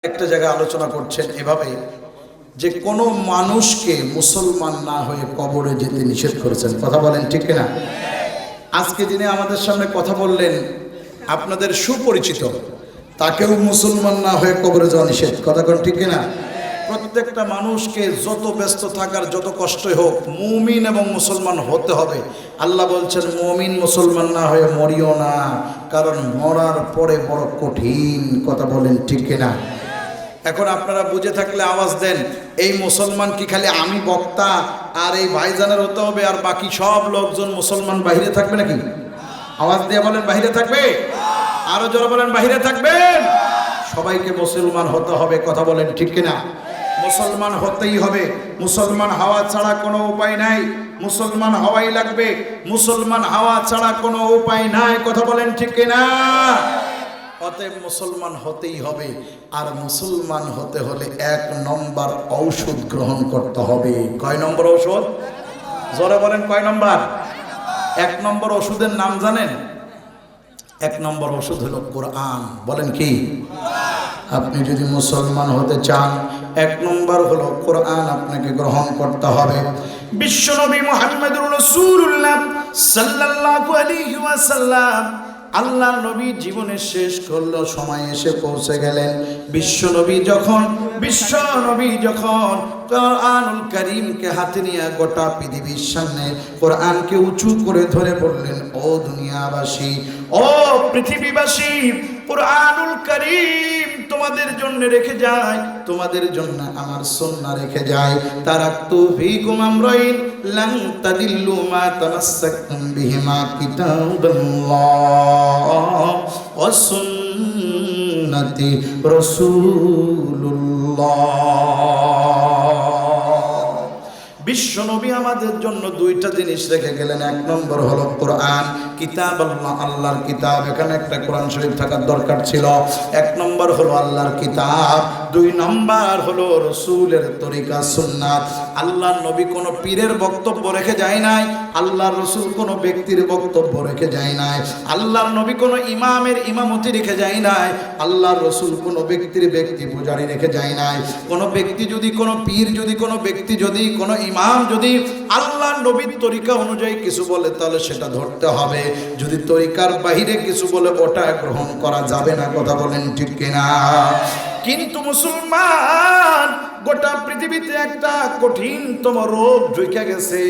একটা জায়গায় আলোচনা করছেন এভাবে যে কোনো মানুষকে মুসলমান না হয়ে কবরে যেতে নিষেধ করেছেন। কথা বলেন ঠিক কিনা? আজকে যিনি আমাদের সামনে কথা বললেন আপনাদের সুপরিচিত, তাকেও মুসলমান না হয়ে কবরে যাওয়া নিষেধ। কথা কোন ঠিক কিনা? প্রত্যেকটা মানুষকে যত ব্যস্ত থাকার যত কষ্টই হোক মুমিন এবং মুসলমান হতে হবে। আল্লাহ বলছেন মুমিন মুসলমান না হয়ে মরিও না, কারণ মরার পরে বড় কঠিন। কথা বলেন ঠিক কিনা? এখন আপনারা বুঝে থাকলে আওয়াজ দেন, এই মুসলমান কি খালি আমি বক্তা আর এই ভাইজানের হতে হবে আর বাকি সব লোকজন মুসলমান বাহিরে থাকবে নাকি? আওয়াজ দিয়ে বলেন বাহিরে থাকবে, আরো জোরে বলেন বাহিরে থাকবেন। সবাইকে মুসলমান হতে হবে। কথা বলেন ঠিক কিনা? মুসলমান হতেই হবে, মুসলমান হওয়া ছাড়া কোনো উপায় নাই। মুসলমান হওয়াই লাগবে, মুসলমান হওয়া ছাড়া কোনো উপায় নাই। কথা বলেন ঠিক কিনা? অতএব মুসলমান হতেই হবে। আর মুসলমান হতে হলে 1 নম্বর ঔষধ গ্রহণ করতে হবে। কয় নম্বর ঔষধ? জোরে বলেন কয় নম্বর? 1 নম্বর ওষুধের নাম জানেন? 1 নম্বর ওষুধ হলো কোরআন। বলেন কি? আপনি যদি মুসলমান হতে চান 1 নম্বর হলো কোরআন আপনাকে গ্রহণ করতে হবে। বিশ্বনবী মুহাম্মদুর রাসূলুল্লাহ সাল্লাল্লাহু আলাইহি ওয়াসাল্লাম আল্লাহর নবী জীবনের শেষ করল, সময় এসে পৌঁছে গেলেন। বিশ্বনবী যখন কোরআনুল কারীমকে হাতে নিয়ে গোটা পৃথিবীর সামনে কোরআনকে উঁচু করে ধরে বললেন, ও দুনিয়াবাসী, ও পৃথিবীবাসী, কোরআনুল কারীম তোমাদের জন্য রেখে যায়, তোমাদের জন্য আমার সুন্নাহ রেখে যায়। তারাকতু ফীকুম আমরাইন লান তাদিল্লু মা তামাসসাকতুম বিহিমা কিতাবাল্লাহ ওয়া সুন্নতি রাসূলুল্লাহ। বিশ্বনবী আমাদের জন্য 2টা জিনিস রেখে গেলেন। 1 নম্বর হলো কোরআন, কিতাব আল্লাহ, আল্লাহর কিতাব। এখানে একটা কোরআন শরীফ থাকার দরকার ছিল। 1 নম্বর হলো আল্লাহর কিতাব, 2 নম্বর হলো রাসূলের তরিকা সুন্নাত। আল্লাহর নবী কোনো পীরের বক্তব্য রেখে যায় নাই, আল্লাহর রাসূল কোনো ব্যক্তির বক্তব্য রেখে যায় নাই, আল্লাহর নবী কোনো ইমামের ইমামতি রেখে যায় নাই, আল্লাহর রাসূল কোনো ব্যক্তির ব্যক্তি পূজারি রেখে যায় নাই। কোনো ব্যক্তি যদি, কোনো পীর যদি, কোনো ব্যক্তি যদি, কোনো ইমাম যদি আল্লাহর নবীর তরিকা অনুযায়ী কিছু বলে তাহলে সেটা ধরতে হবে। যদি তরিকার বাহিরে কিছু বলে ওটা গ্রহণ করা যাবে না। কথা বলেন ঠিক কিনা? কিন্তু মুসলমান গোটা পৃথিবীতে একটা কঠিনতম রোগ ঢুকে গেছে।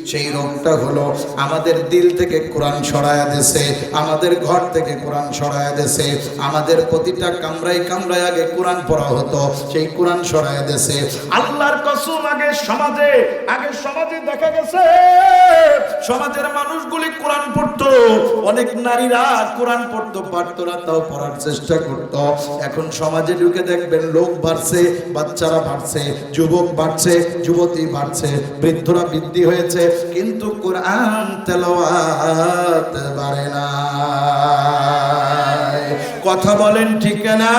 সেই রোগটা হলো আমাদের দিল থেকে কোরআন সরায়া দিয়েছে, আমাদের ঘর থেকে কোরআন সরায়া দিয়েছে। আমাদের প্রতিটা কামরায় কামরায় আগে কোরআন পড়া হতো, সেই কোরআন সরায়া দিয়েছে। আল্লাহর কসম, আগে সমাজে দেখা গেছে সমাজের মানুষগুলি কোরআন পড়তো, অনেক নারীরা কোরআন পড়তো, পারতো না তাও পড়ার চেষ্টা করতো। এখন সমাজে ঢুকে দেখবেন লোক বাড়ছে, বাচ্চারা বাড়ছে, যুবক বাড়ছে, যুবতী বাড়ছে, বৃদ্ধরা বৃদ্ধি হয়েছে, কিন্তু কোরআন তেলাওয়াত বাড়ে না। কথা বলেন ঠিক না?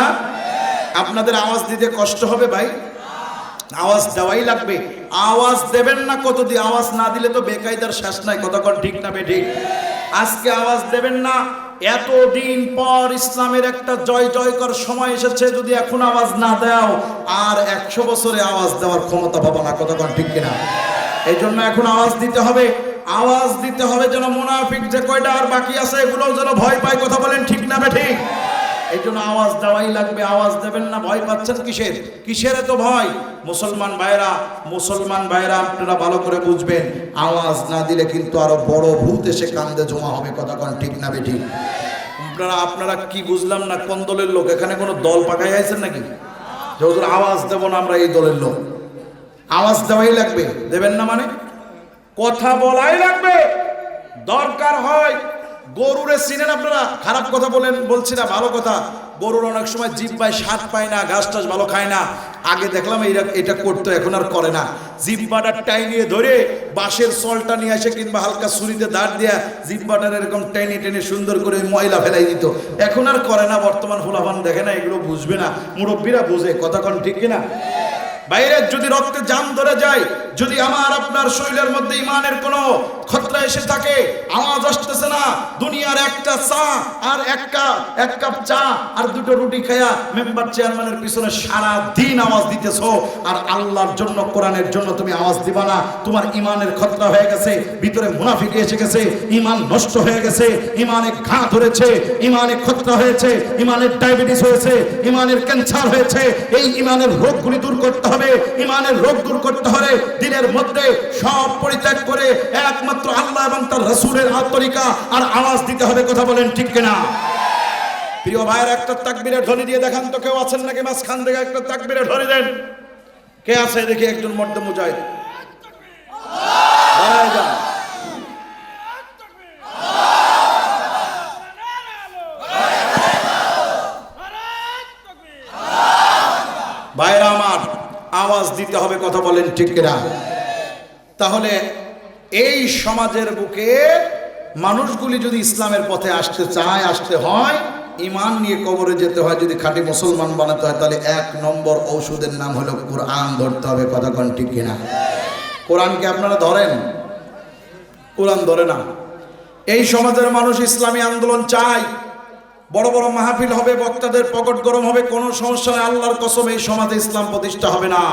আপনাদের আওয়াজ দিতে কষ্ট হবে ভাই, আওয়াজ দেওয়াই লাগবে। আওয়াজ দেবেন না কতদিন? আওয়াজ না দিলে তো বেকায়দার শেষ নাই। কথা কর ঠিক না বেঠিক? আজকে আওয়াজ দেবেন না, এতদিন পর ইসলামের একটা জয় জয়কর সময় এসেছে, যদি এখন আওয়াজ না দাও আর 100 বছরে আওয়াজ দেওয়ার ক্ষমতা পাবো না। কথা কর ঠিক কিনা? এই জন্য এখন আওয়াজ দিতে হবে, আওয়াজ দিতে হবে যেন মুনাফিক যে কয়টা আর বাকি আছে এগুলো যেন ভয় পায়। কথা বলেন ঠিক না বেঠিক? এই জন্য আওয়াজ দেওয়াই লাগবে। আওয়াজ দেবেন না, ভয় পাচ্ছেন কিসের এত ভয়? মুসলমান ভাইরা আপনারা ভালো করে বুঝবেন, আওয়াজ না দিলে কিন্তু আরো বড় ভূত এসে কান্দে জমা হবে। কথা কোন ঠিক না বেঠিক? আপনারা কি বুঝলাম না কোন দলের লোক? এখানে কোনো দল পাকাই আছেন নাকি যে হুজুর আওয়াজ দেব না আমরা এই দলের লোক? আওয়াজ দেওয়াই লাগবে। দেবেন না মানে কথা বলাই লাগবে। দরকার হয় গরুরে চিনেন আপনারা? খারাপ কথা বলছি না, ভালো কথা। গরুর অনেক সময় জিহ্বায় স্বাদ পায় না, ঘাস টাস ভালো খায় না। আগে দেখলাম এটা করতো, এখন আর করে না। জিহ্বাটা টাইনিয়ে ধরে বাঁশের সলটা নিয়ে আসে কিংবা হালকা ছুরিতে দাঁড় দিয়া জিহ্বাটার এরকম টেনে সুন্দর করে ময়লা ফেলাই দিত। এখন আর করে না। বর্তমান ফুলাফান দেখে না, এগুলো বুঝবে না, মুরব্বীরা বুঝে। কথা কোন ঠিক কিনা? বাইরে যদি রক্তে জাম ধরে যায়, যদি আমার আপনার শরীরের মধ্যে ইমানের কোনো খতরা এসে থাকে, আওয়াজ আসতেছে না, দুনিয়ার একটা চা আর এক কাপ চা আর দুটো রুটি খায়া মেম্বার চেয়ারম্যানের পিছনে সারা দিন আওয়াজ দিতেছো, আর আল্লাহর জন্য কোরআনের জন্য তুমি আওয়াজ দিবা না। তোমার ইমানের খতরা হয়ে গেছে, ভিতরে মুনাফিকি এসে গেছে, ইমান নষ্ট হয়ে গেছে, ইমানে ঘা ধরেছে, ইমানে খতরা হয়েছে, ইমানের ডায়াবেটিস হয়েছে, ইমানের ক্যান্সার হয়েছে। এই ইমানের রোগগুলি দূর করতে হবে। ইমানের রোগ দূর করতে হলে দিনের মধ্যে সব পরিত্যাগ করে একমাত্র আল্লাহ এবং তার রাসূলের তরিকা আর আওয়াজ দিতে হবে। কথা বলেন ঠিক কিনা? প্রিয় ভাইয়ের, একটা তাকবীরের ধ্বনি দিয়ে দেখান তো, কেউ আছেন নাকি মাঝখান থেকে একটা তাকবীরের ধ্বনি দেন। কে আছে দেখি একজন মর্দ মুজাহিদ? ভাইরা আমার, আওয়াজ দিতে হবে। কথা বলেন ঠিক কিনা? তাহলে এই সমাজের বুকে মানুষগুলি যদি ইসলামের পথে আসতে চায়, আসতে হয়, ইমান নিয়ে কবরে যেতে হয়, যদি খাঁটি মুসলমান বানাতে হয়, তাহলে 1 নম্বর ঔষধের নাম হলো কোরআন ধরতে হবে। কথা কোন ঠিক কিনা? কোরআনকে আপনারা ধরেন? কোরআন ধরে না। এই সমাজের মানুষ ইসলামী আন্দোলন চায়, বড় বড় মাহফিল হবে, বক্তাদের পকেট গরম হবে, কোনো সমস্যা নেই। আল্লাহর কসম, এই সমাজে ইসলাম প্রতিষ্ঠা হবে না।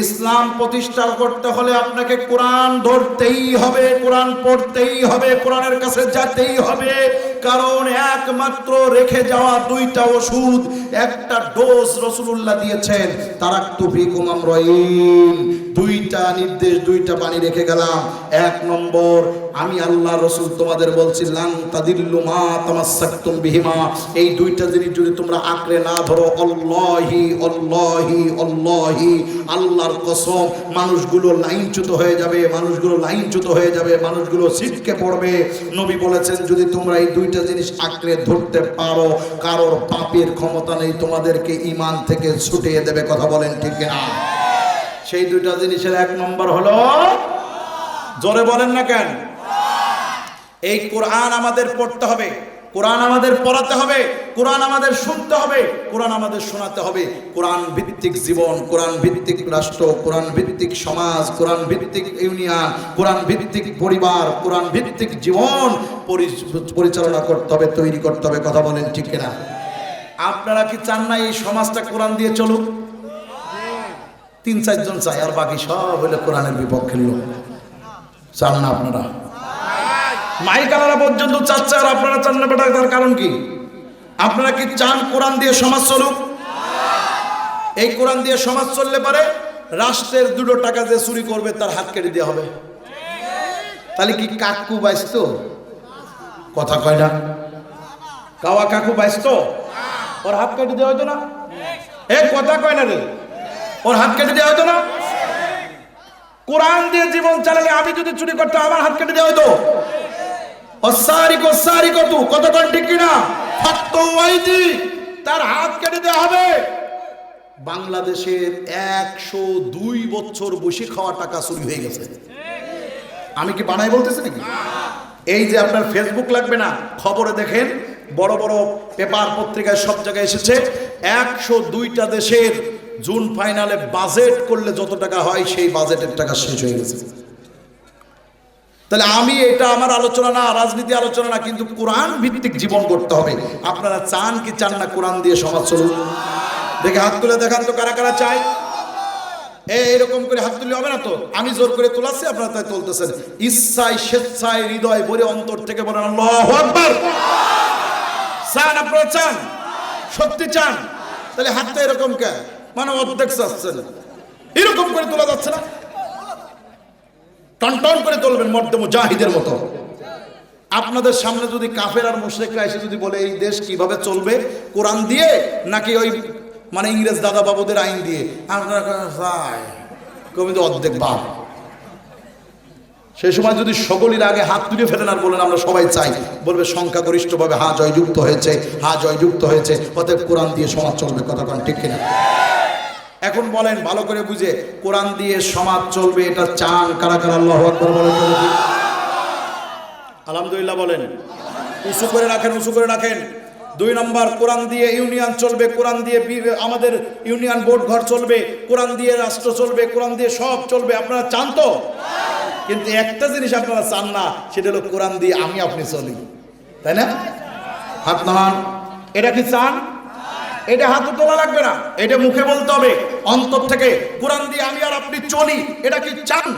ইসলাম প্রতিষ্ঠা করতে হলে আপনাকে কোরআন ধরতেই হবে, কোরআন পড়তেই হবে, কোরআনের কাছে যেতেই হবে। কারণ একমাত্র রেখে যাওয়া 2টা ওষুধ, একটা ডোজ রাসূলুল্লাহ দিয়েছেন, তারাক্তু ফিকুম আমরাইন, 2টা নির্দেশ, 2টা বাণী রেখে গেলাম। 1 নম্বর, আমি আল্লাহ রাসূল তোমাদের বলছি, লান তাদিল্লু মা তামাসসাকতুম বিহিমা, এই 2টা জিনিস যদি তোমরা আঁকড়ে না ধরো, আল্লাহি আল্লাহি আল্লাহি, আল্লাহর কসম, মানুষগুলো লাইনচ্যুত হয়ে যাবে, মানুষগুলো লাইনচ্যুত হয়ে যাবে, মানুষগুলো ছিটকে পড়বে। নবী বলেছেন, যদি তোমরা এই 2টা জিনিস আঁকড়ে ধরতে পারো, কারোর পাপের ক্ষমতা নেই তোমাদেরকে ইমান থেকে ছুটিয়ে দেবে। কথা বলেন ঠিক কিনা? সেই 2টা জিনিসের 1 নম্বর হলো, জোরে বলেন না কেন? এই কোরআন আমাদের পড়তে হবে, কোরআন আমাদের পড়াতে হবে, কোরআন আমাদের শুনতে হবে, কোরআন আমাদের শোনাতে হবে। কোরআন ভিত্তিক জীবন, কোরআন ভিত্তিক রাষ্ট্র, কোরআন ভিত্তিক সমাজ, কোরআন ভিত্তিক ইউনিয়ন, কোরআন ভিত্তিক পরিবার, কোরআন ভিত্তিক জীবন পরিচালনা করতে হবে, তৈরি করতে হবে। কথা বলেন ঠিক কিনা? আপনারা কি চান না এই সমাজটা কোরআন দিয়ে চলুক? 3-4 জন চাই, আর বাকি সব হলো কোরআনের বিপক্ষের লোক। চান না আপনারা? মাইকালারা পর্যন্ত চাচ্ছে, আর আপনারা চান না। বেটা, তার কারণ কি? আপনারা কি চান কোরআন দিয়ে সমাজ চলুক? এই কোরআন দিয়ে সমাজ চললে পারে রাষ্ট্রের 2 টাকা যে চুরি করবে তার হাত কেটে দেওয়া হবে। তাহলে কি কাকু বাইস্ত? কথা কয় না? কাওয়া কাকু বাইস্ত? ওর হাত কেটে দেওয়া হতো না? কথা কয় না রে? ওর হাত কেটে দেওয়া হতো না? কোরআন দিয়ে জীবন চালালে আমি যদি চুরি করতাম, আমার হাত কেটে দেওয়া হতো। কতক্ষণ ঠিক কিনা? তার হাত কেটে দেওয়া হবে। বাংলাদেশের 102 বছর বসে খাওয়া টাকা চুরি হয়ে গেছে। আমি কি বানাই বলতেছি নাকি? এই যে আপনার ফেসবুক লাগবে না, খবরে দেখেন, বড় বড় পেপার পত্রিকায় সব জায়গায় এসেছে, 102টা দেশের জুন ফাইনালে বাজেট করলে যত টাকা হয়, সেই বাজেটের টাকা শেষ হয়ে গেছে। তাহলে আমি, এটা আমার আলোচনা না, রাজনীতি আলোচনা না, কিন্তু কোরআন ভিত্তিক জীবন করতে হবে। আপনারা চান কি চান না কোরআন দিয়ে সমাজ চলুক? দেখে হাত তুলে দেখান তো, কারা কারা চাই? এইরকম করে হাত তুলে হবে না তো। আমি জোর করে তোলাচ্ছি, আপনারা তাই তুলতেছেন। ইচ্ছায়, স্বেচ্ছায়, হৃদয় ভরে, অন্তর থেকে বলেন আল্লাহু আকবার। চান? আপনারা চান? সত্যি চান? তাহলে হাতটা এরকম কে? মানে অর্ধেক চাচ্ছেন, এরকম করে তোলা যাচ্ছে না। টন করে তুলবেন মর্দে মুজাহিদের মতো। আপনাদের সামনে যদি কাফের আর মুশরিকরা এসে যদি বলে এই দেশ কিভাবে চলবে, কোরআন দিয়ে নাকি ওই মানে ইংরেজ দাদা বাবুদের আইন দিয়ে, আপনারা কবি তো অর্ধেক বাপ। সেই সময় যদি সকলের আগে হাত তুলে ফেলেন আর বলেন আমরা সবাই চাই, বলবে সংখ্যাগরিষ্ঠভাবে হা জয়যুক্ত হয়েছে, হা জয়যুক্ত হয়েছে, অতএব কোরআন দিয়ে সমাজ চলবে। কথা কোন ঠিক কিনা? এখন বলেন ভালো করে বুঝে, কোরআন দিয়ে সমাজ চলবে, এটা চান কারা কারা? আল্লাহু আকবার বলেন। আলহামদুলিল্লাহ বলেন। উঁচু করে রাখেন, উঁচু করে রাখেন। 2 নম্বর, কোরআন দিয়ে ইউনিয়ন চলবে, কোরআন দিয়ে আমাদের ইউনিয়ন বোর্ড ঘর চলবে, কোরআন দিয়ে রাষ্ট্র চলবে, কোরআন দিয়ে সব চলবে। আপনারা চান তো? কিন্তু একটা জিনিস আপনারা চান না, সেটা হলো কোরআন দিয়ে আমি আপনি চলি, তাই না? হাত নামান। এটা কি চান? এটা হাতে তোলা লাগবে না, এটা মুখে বলতে হবে অন্তর থেকে, কোরআন দিয়ে আমি আর আপনি চলি। এটা কি চান?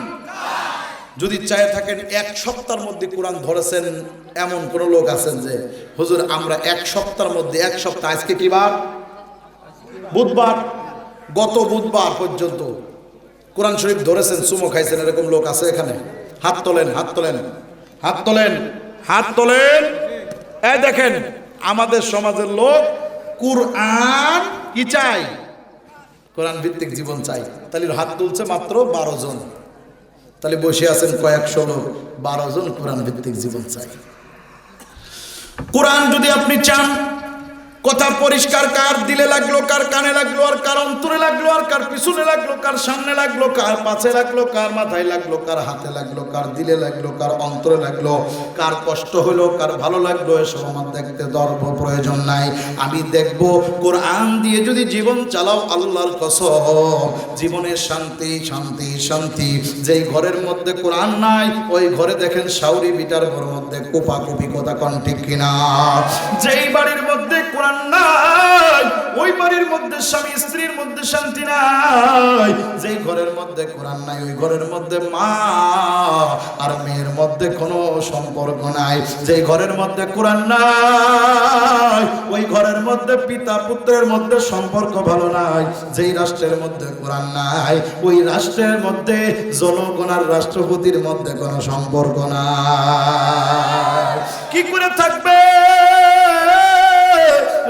যদি চায় থাকেন, এক সপ্তাহের মধ্যে কোরআন ধরেছেন এমন কোন লোক আছেন যে হুজুর আমরা এক সপ্তাহের মধ্যে, এক সপ্তাহ, আজকে কি বার? বুধবার, গত বুধবার পর্যন্ত কোরআন শরীফ ধরেছেন, চুমো খাইছেন, এরকম লোক আছে এখানে? হাত তোলেন, হাত তোলেন, হাত তোলেন, হাত তোলেন। এই দেখেন, আমাদের সমাজের লোক কোরআন কি চাই? কোরআন ভিত্তিক জীবন চাই। তাহলে হাত তুলছে মাত্র 12 জন। তাহলে বসে আছেন কয়েকশো লোক, 12 জন কোরআন ভিত্তিক জীবন চাই। কোরআন যদি আপনি চান, কথা পরিষ্কার, কার দিলে লাগলো, কার কানে লাগলো, আর কার অন্তরে লাগলো, আর কার পিছনে লাগলো, কার সামনে লাগলো, কার পাশে লাগলো, কার মাথায় লাগলো, কার হাতে লাগলো, কার দিলে লাগলো, কার অন্তরে লাগলো, কার কষ্ট হলো, কার ভালো লাগলো, এসব আমার দেখতে দর্ব প্রয়োজন নাই। আমি দেখব কোরআন দিয়ে যদি জীবন চালাও, আল্লাহর কসম জীবনের শান্তি, শান্তি, শান্তি। যেই ঘরের মধ্যে কোরআন নাই, ওই ঘরে দেখেন শাউরি বিটার ঘরের মধ্যে কোপাকুপি, কথা কোন ঠিক কিনা? যেই বাড়ির মধ্যে কোরআন নাই, ওই বাড়ির মধ্যে স্বামী স্ত্রীর মধ্যে শান্তি নাই। যেই ঘরের মধ্যে কোরআন নাই, ওই ঘরের মধ্যে মা আর মেয়ের মধ্যে কোনো সম্পর্ক নাই। যেই ঘরের মধ্যে কোরআন নাই, ওই ঘরের মধ্যে পিতা পুত্রের মধ্যে সম্পর্ক ভালো নাই। যেই রাষ্ট্রের মধ্যে কোরআন নাই, ওই রাষ্ট্রের মধ্যে জনগণ আর রাষ্ট্রপতির মধ্যে কোনো সম্পর্ক নাই। কি করে থাকবে?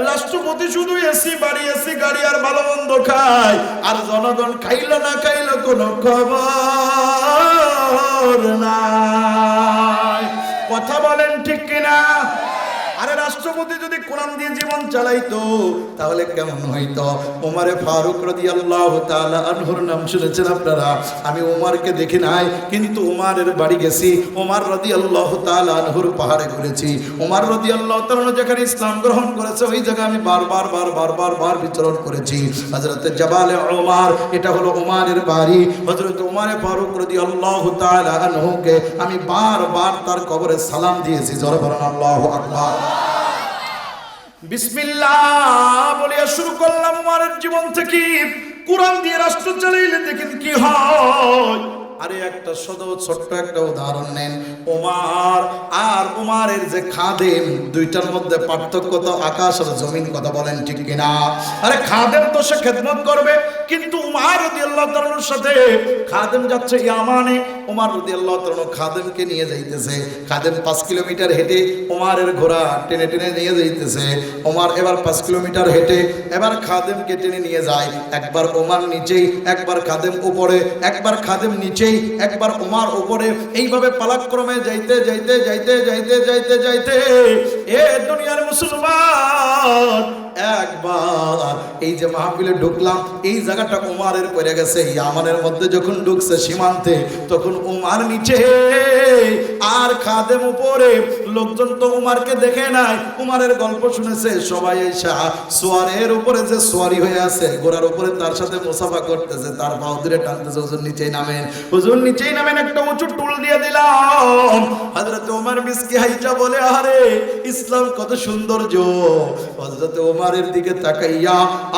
রাষ্ট্রপতি শুধু এসি বাড়ি, এসি গাড়ি আর ভালো মন্দ খায়, আর জনগণ খাইলো না খাইলো কোনো খবর নাই। কথা বলেন ঠিক কিনা? আরে রাষ্ট্রপতি যদি কোরআন দিয়ে জীবন চালাইতো তাহলে কেমন হইতো? ওমরে ফারুক রাদিয়াল্লাহু তাআলা আনহুর নাম শুনেছেন আপনারা? আমি ওমরকে দেখি নাই, কিন্তু ওমরের বাড়ি গেছি। ওমর রাদিয়াল্লাহু তাআলা আনহুর পাহাড়ে ঘুরেছি। ওমর রাদিয়াল্লাহু তাআলা যেখানে ইসলাম গ্রহণ করেছে, ওই জায়গায় আমি বারবার বিচরণ করেছি। হযরতে জাবালে ওমর, এটা হলো ওমরের বাড়ি। হযরত ওমরে ফারুক রাদিয়াল্লাহু তাআলা আনহুকে আমি বারবার তার কবরে সালাম দিয়েছি। জোরে বলেন আল্লাহু আকবার। বিসমিল্লাহ বলিয়া শুরু করলাম ওমরের জীবন থেকে। কোরআন দিয়ে রাষ্ট্র চালাইলে দেখেন কি হয়। আরে একটা ছোট্ট একটা উদাহরণ নেন। ওমর আর ওমরের যে খাদেম, দুইটার মধ্যে পার্থক্য তো আকাশ আর জমিন, কথা বলেন ঠিক কিনা? আরে খাদেম তো সে খেদমত করবে, কিন্তু ওমর রাদিয়াল্লাহু তাআলার সাথে খাদেম যাচ্ছে ইয়ামানে। ওমর রাদিয়াল্লাহু তাআলা খাদেমকে নিয়ে যাইতেছে। খাদেম 5 কিলোমিটার হেঁটে ওমরের ঘোড়া টেনে টেনে নিয়ে যাইতেছে। ওমর এবার 5 কিলোমিটার হেঁটে এবার খাদেমকে টেনে নিয়ে যায়। একবার ওমর নিচেই, একবার খাদেম উপরে, একবার খাদেম নিচেই, একবার ওমর উপরে। এইভাবে পালাক্রমে যাইতে যাইতে যাইতে যাইতে যাইতে যাইতে এ দুনিয়ার মুসলমান, একবার এই যে মাহফিলে ঢুকলাম, এই জায়গাটা ওমরের পড়ে গেছে। ইয়ামানের মধ্যে যখন ঢুকছে সীমান্তে, তখন ওমর নিচে আর খাদেম উপরে। লোকজন তো ওমরকে দেখে নাই, ওমরের গল্প শুনেছে। সবাই এসে সোয়ারের উপরে যে সোয়ারি হয়ে আছে, ঘোড়ার উপরে তার সাথে মুসাফা করতেছে, তার পাও ধরে টানতেছে, হুজুর নিচেই নামেন, হুজুর নিচেই নামেন। একটা উঁচু টুল দিয়ে দিলাম। হযরত ওমর মিসকি হাইজা বলে, আরে ইসলাম কত সৌন্দর্য। হযরত ওমরের দিকে তাকাইয়া,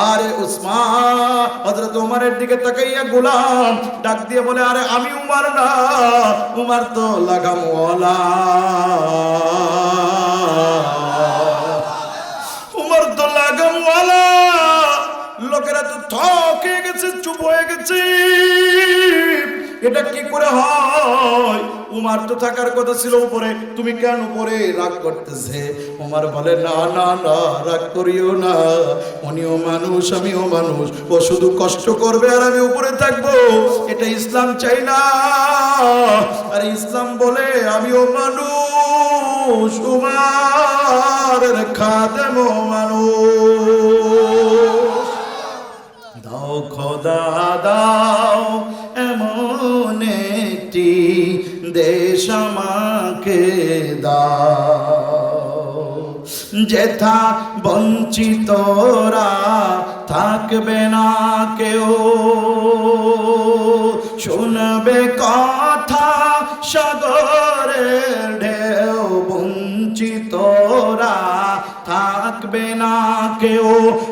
আরে উসমান, হযরত ওমরের দিকে তাকাইয়া গোলাম ডাক দিয়ে বলে, আরে আমি উমর না, উমর তো লাগামওয়ালা, উমর তো লাগামওয়ালা। লোকেরা তো থক হয়ে গেছে, চুপ হয়ে গেছে। এটা কি করে হয়? উমর তো থাকার কথা ছিল উপরে, তুমি কেন উপরে? রাগ করতেছে। উমর বলে, না না না, রাগ করিও না, উনিও মানুষ, আমিও মানুষ। ও শুধু কষ্ট করবে আর আমি উপরে থাকবো, এটা ইসলাম চাই না। আর ইসলাম বলে আমিও মানুষ, উমরের খাদেমও মানুষ। দাও খোদা দাও এমন একটি দেশ আমাকে দাও, যেথা বঞ্চিতরা থাকবে না কেউ, শুনবে কথা সাগরের ঢেউ, বঞ্চিতরা থাকবে না কেউ,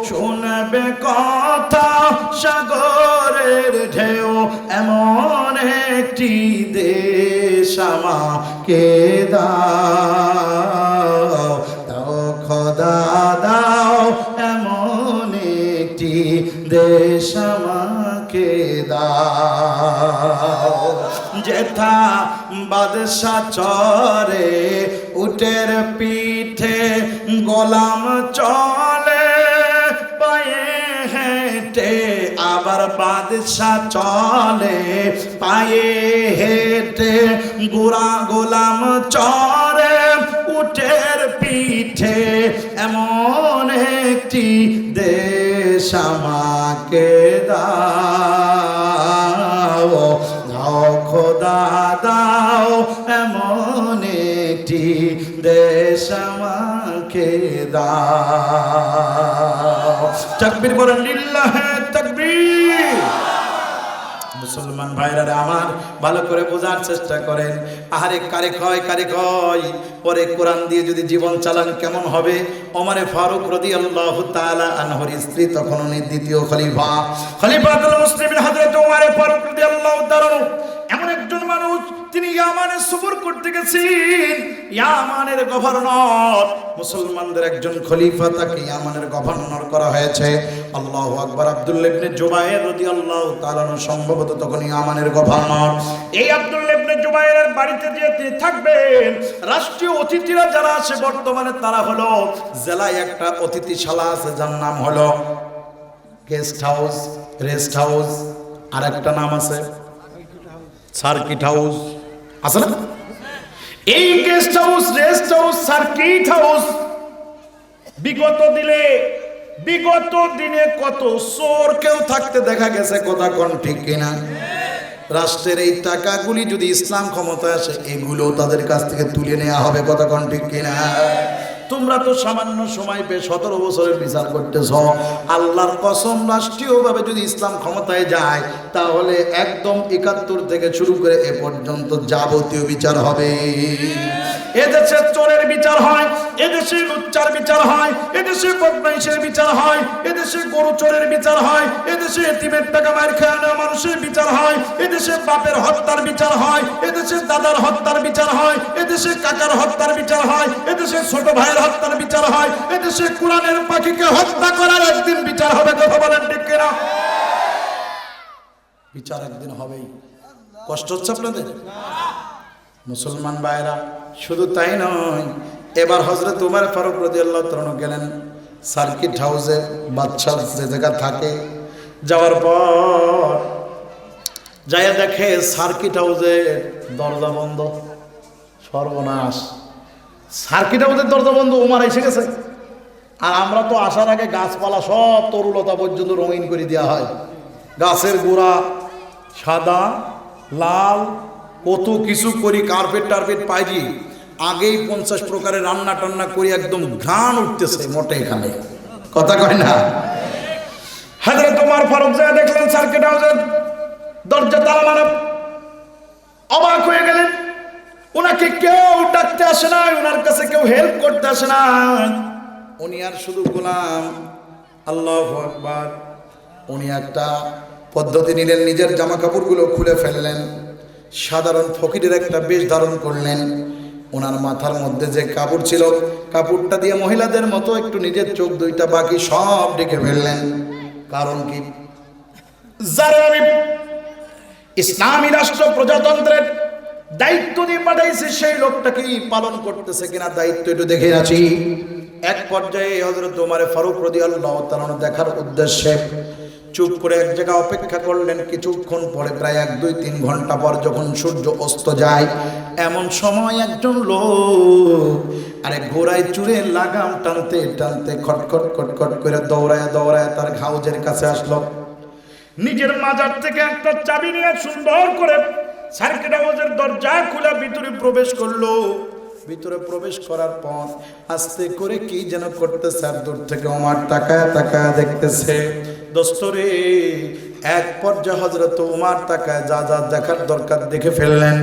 শুনবে কথা সাগরের ঢেউ। এমন একটি দেশ আমাকে দাও, দাও খোদা দাও, এমন একটি দেশ আমাকে দাও, যেথা বাদশা চরে উটের পিঠে, গোলাম চলে পায়ে হেঁটে, আবার বাদশা চলে পায়ে হেঁটে, গোলাম চরে উটের পিঠে। এমন একটি দেশ আমাকে দাও, দাও খোদা দাও, এমন একটি দেশ আমাকে দাও। তাকবীর বলেন, লিল্লাহে তাকবীর। মুসলমান ভাইরা আমার, ভালো করে বোঝার চেষ্টা করেন। আহারে কারে কয় পরে কোরআন দিয়ে যদি জীবন চালান কেমন হবে। ওমরে ফারুক রাদিয়াল্লাহু তাআলা আনহুর স্ত্রী, তখন উনি দ্বিতীয় খলিফাতুল মুসলিমিন হযরত ওমরে ফারুক রাদিয়াল্লাহু তাআলা এমন একজন মানুষ, তিনি ইয়ামানে সফর করতে গেছেন। ইয়ামানের গভর্নর, মুসলমানদের একজন খলিফা, তাকে ইয়ামানের গভর্নর করা হয়েছে। আল্লাহু আকবার। আব্দুল্লাহ ইবনে জুবায়ের রাদিয়াল্লাহু তাআলা সম্ভবত তখন ইয়ামানের গভর্নর। এই আব্দুল্লাহ ইবনে জুবায়েরের বাড়িতে যে তিনি থাকবেন, রাষ্ট্রীয় অতিথিরা যারা আছে বর্তমানে, তারা হলো জেলায় একটা অতিথিশালা আছে যার নাম হলো গেস্ট হাউস, রেস্ট হাউস, আর একটা নাম আছে সার্কিট হাউস, আছে না? এই guest house, rest house, circuit house বিগত দিনে কত চোর কেউ থাকতে দেখা গেছে, কথা কোন ঠিক কিনা? রাষ্ট্রের এই টাকাগুলি যদি ইসলাম ক্ষমতায় আসে, এগুলো তাদের কাছ থেকে তুলে নেওয়া হবে, কথা কোন ঠিক কিনা? তোমরা তো সামান্য সময় পেয়ে 17 বছরের বিচার করতেছ। আল্লাহর কসম, রাষ্ট্রীয়ভাবে যদি ইসলাম ক্ষমতায় যায়, তাহলে একদম 71 থেকে শুরু করে এ পর্যন্ত যাবতীয় বিচার হবে। এদেশে চোরের বিচার হয়, এদেশে লুচ্চার বিচার হয়, এদেশে বদমাইশের বিচার হয়, এদেশে গরু চোরের বিচার হয়, এদেশে এতিমের টাকা মার খাওয়া নেওয়া মানুষের বিচার হয়, এদেশে বাপের হত্যার বিচার হয়, এদেশে দাদার হত্যার বিচার হয়, এদেশে কাকার হত্যার বিচার হয়, এদেশে ছোট ভাইয়ের হত্যার বিচার হয়, এদেশে কোরআনের পাখিকে হত্যা করার একদিন বিচার হবে, কথা বলেন ঠিক কিনা? বিচার একদিন হবেই। কষ্ট হচ্ছে আপনাদের? মুসলমান ভাইরা, শুধু তাই নয়, এবার হযরত ওমর ফারুক রাদিয়াল্লাহু তাআলা গেলেন সার্কিট হাউসে, বাদশা যে জায়গা থাকে। যাওয়ার পর যাইয়া দেখে সার্কিট হাউসে দরজা বন্ধ। সর্বনাশ, সার্কিট হাউসের দরজা বন্ধ। ওমর এসে গেছে। আর আমরা তো আসার আগে গাছপালা সব তরুলতা পর্যন্ত রঙিন করে দেওয়া হয়, গাছের গোড়া সাদা লাল, কত কিছু করি, কার্পেট টার্পেট পাইজি। আগেই 50 প্রকারের রান্না টান্না করি, একদম ঘ্রাণ উঠতেছে মোটে এখানে, কথা কয় না? হযরত ওমর ফারুক যা দেখলেন সার্কিট হাউসের দরজা তালা মারা, অবাক হয়ে গেলেন। ওনাকে কেউ ডাকতে আসে না, ওনার কাছে কেউ হেল্প করতে আসে না, উনি আর শুধু গোলাম। আল্লাহু আকবার। উনি একটা পদ্ধতি নিলেন, নিজের জামা কাপড়গুলো খুলে ফেললেন, সাধারণ ফকিরের একটা বেশ ধারণ করলেন। ওনার মাথার মধ্যে যে কাপড় ছিল, কাপড়টা দিয়ে মহিলাদের মতো একটু নিজের চোখ দুইটা বাকি সব ঢেকে ফেললেন। কারণ কি? যারা আমি ইসলামী রাষ্ট্র প্রজাতন্ত্রের দায়িত্ব দিয়ে পাঠাইছে, সেই লোকটাকে পালন করতেছে কিনা দায়িত্ব একটু দেখে আছি। এক পর্যায়ে হযরত ওমর ফারুক রাদিয়াল্লাহু তাআলা দেখার উদ্দেশ্যে চুপ করে এক জায়গায় অপেক্ষা করলেন। কিছুক্ষণ পরে, প্রায় 1-2-3 ঘন্টা পর, যখন সূর্য অস্ত যায়, এমন সময় একজন লোক আরে ঘোড়ায় চুরে লাগাম টানতে টানতে খটখট খটখট করে দৌড়ায় দৌড়ায় তার হাউজের কাছে আসলো। নিজের মাজার থেকে একটা চাবি নিয়ে সুন্দর করে সার্কিট হাউসের দরজা খুলে ভিতরে প্রবেশ করলো। ভিতরে প্রবেশ করার পর আস্তে করে কি যেন করতেছে, আর দূর থেকে ওমর তাকায় তাকায় দেখতেছে। দোস্তরে এক পর্যায়ে হযরত ওমর তাকায় যা যা দেখার দরকার দেখে ফেললেন।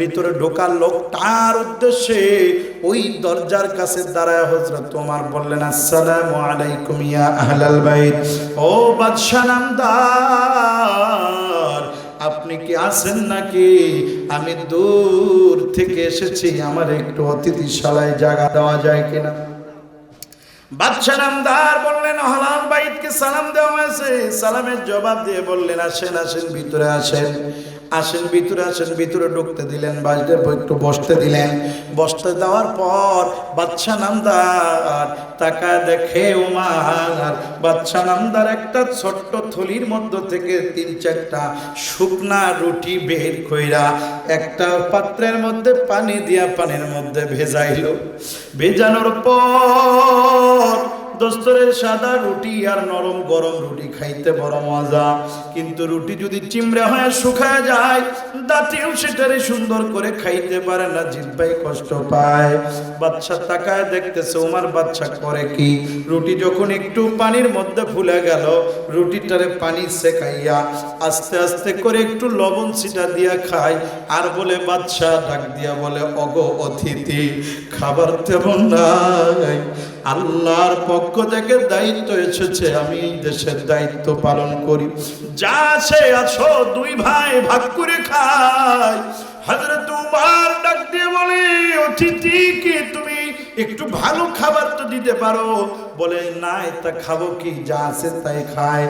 ভিতরে ঢোকার লোকটার উদ্দেশ্যে ওই দরজার কাছে দাঁড়ায় হযরত ওমর বললেন, আসসালামু আলাইকুম ইয়া আহলাল বাইত। ও বাদশা নামদার, আপনি কি আছেন নাকি? আমি দূর থেকে এসেছি, আমার একটু অতিথিশালায় জায়গা দেওয়া যায় কিনা? বাদশা নামদার বললেন, আহলাল বাইতকে সালাম দেওয়া হয়েছে। সালামের জবাব দিয়ে বললেন, আসেন আসেন, ভিতরে আসেন, আসেন ভিতরে আসেন। ভিতরে ঢুকতে দিলেন, বাজদের একটু বসতে দিলেন। বসতে দেওয়ার পর বাদশা নামদার তাকায় দেখে ওমর, বাদশা নামদার একটা ছোট্ট থলির মধ্য থেকে 3-4টা শুকনা রুটি বের কইরা একটা পাত্রের মধ্যে পানি দিয়া পানির মধ্যে ভেজাইল। ভেজানোর পর দোস্তরের সাদা রুটি আর নরম গরম রুটি খাইতে বড় মজা, কিন্তু রুটি যদি চিমড়ে হয়ে শুকায় যায় দাঁতেও সেটারে সুন্দর করে খাইতে পারে না, জিহ্বায় কষ্ট পায়। বাদশা তাকায় দেখতেছে ওমর বাদশা করে কি, রুটি যখন একটু পানির মধ্যে ফুলে গেল, রুটিটারে পানি সেকাইয়া আস্তে আস্তে করে একটু লবণ ছিটা দিয়া খায়। আর বলে, বাদশা ডাক দিয়া বলে, অগো অতিথি, খাবার তেমন নাই, আল্লাহর পক্ষ থেকে দায়িত্ব এসেছে, আমি এই দেশের দায়িত্ব পালন করি, যা আছে আছো 2 ভাই ভাগ করে খাই। হযরত ওমর ডাক দিয়ে বলে, অতিথি কি তুমি একটু ভালো খাবার তো দিতে পারো? বলে, না এটা খাবো কি, যা আছে তাই খাই।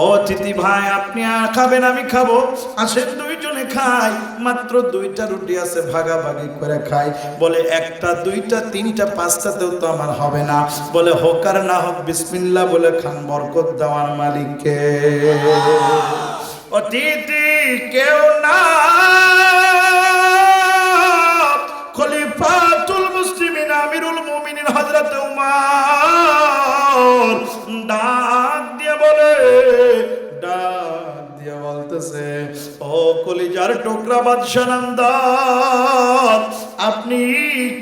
অতিথি ভাই আপনি খাবেন, আমি খাবো, আসেন 2 জনে খাই, মাত্র 2টা রুটি আছে, ভাগাভাগি করে খাই। বলে, 1টা 2টা 3টা 5টাতেও তো আমার হবে না। বলে, হোক আর না হোক বিসমিল্লাহ বলে খান, বরকত দেওয়ার মালিককে। অতিথি কেউ না, খলিফাতুল মুসলিমিন আমিরুল মুমিনিন হযরত ওমর ডাক দিয়ে বলে, ডাক দিয়ে বলতেছে, ও কলিজার টুকরা বাদশা নামদার, আপনি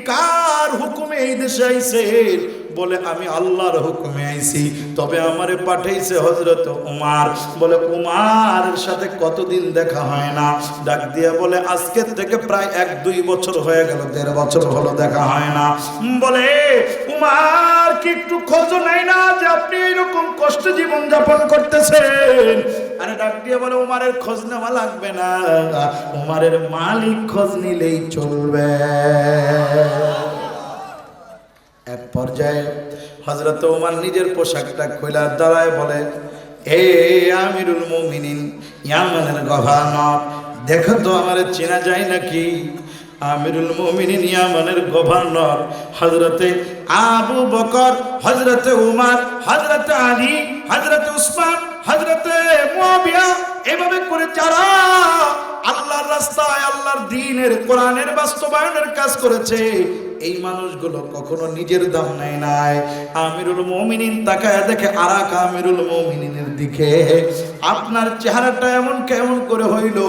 কার হুকুমে এই দেশে আইছেন? বলে, আমি আল্লাহর হুকুমে আইছি, তবে আমারে পাঠাইছে হযরত ওমর। বলে, ওমরের সাথে কতদিন দেখা হয় না? ডাক দিয়া বলে, আজকে থেকে প্রায় 1-2 বছর হয়ে গেল, 1.5 বছর হলো দেখা হয় না। বলে, ওমর কি একটু খোঁজ নাই না যে আপনি এইরকম কষ্ট জীবন যাপন করতেছেন? আরে ডাক দিয়া বলে, ওমরের খোঁজ নেওয়া লাগবে না, ওমরের মালিক খোঁজ নিলেই চলবে। এক পর্যায়ে হযরত ওমর নিজের পোশাকটা খোলা দাঁড়ায় বলে, এ আমিরুল মুমিনিন, ইয়ামানের গভর্নর, দেখো তো আমারে চেনা যায় নাকি? আমিরুল মুমিনিন ইয়ামানের গভর্নর হযরতে আবু বকর, হযরতে উমর, হযরতে আলী, হযরতে উসমান, হযরতে মুয়াবিয়া, এভাবে করে যারা আল্লাহর রাস্তায় আল্লাহর দ্বীনের কোরআনের বাস্তবায়নের কাজ করেছে, এই মানুষগুলো কখনো নিজের দাম নেয় নাই। আমিরুল মুমিনিন তাকায় দেখে আরাক আমিরুল মুমিনিনের দিকে, আপনার চেহারাটা এমন কেমন করে হইল?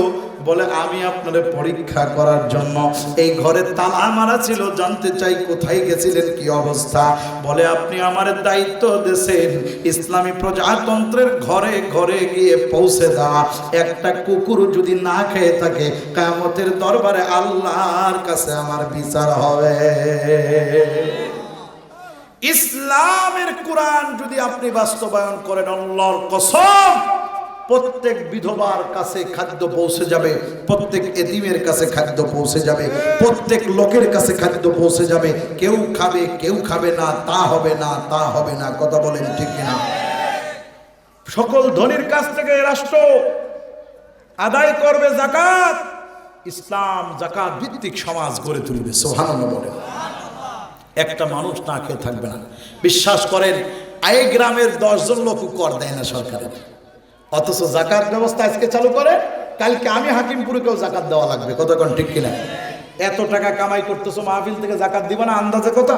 বলে, আমি আপনাদের পরীক্ষা করার জন্য এই ঘরে তালা মারা ছিল, জানতে চাই কোথায় গেছিলেন, কি অবস্থা। বলে, আপনি আমার দায়িত্ব দিয়েছেন ইসলামী প্রজাতন্ত্রের ঘরে ঘরে গিয়ে পৌঁছে দেওয়া। একটা কুকুর যদি না খেয়ে থাকে, কিয়ামতের দরবারে আল্লাহর কাছে আমার বিচার হবে। ইসলামের কোরআন যদি আপনি বাস্তবায়ন করেন, আল্লাহর কসম, প্রত্যেক বিধবার কাছে খাদ্য পৌঁছে যাবে, প্রত্যেক এতিমের কাছে খাদ্য পৌঁছে যাবে, প্রত্যেক লোকের কাছে খাদ্য পৌঁছে যাবে। কেউ খাবে কেউ খাবে না, তা হবে না, তা হবে না। কথা বলেন ঠিক কিনা? সকল ধনীর কাছ থেকে রাষ্ট্র আদায় করবে যাকাত। ইসলাম যাকাত ভিত্তিক সমাজ গড়ে তুলবে। সুবহানাল্লাহ বলেন। একটা মানুষ না খেয়ে থাকবে না। বিশ্বাস করেন, এই গ্রামের 10 জন লোক কর দেয় না সরকারের, অথচ জাকাত ব্যবস্থা আজকে চালু করে, কালকে আমি হাকিমপুরকেও জাকাত দেওয়া লাগবে। কতক্ষণ ঠিক কিনা? এত টাকা কামাই করতেছো, মাহফিল থেকে জাকাত দিবা না? আন্দাজে কথা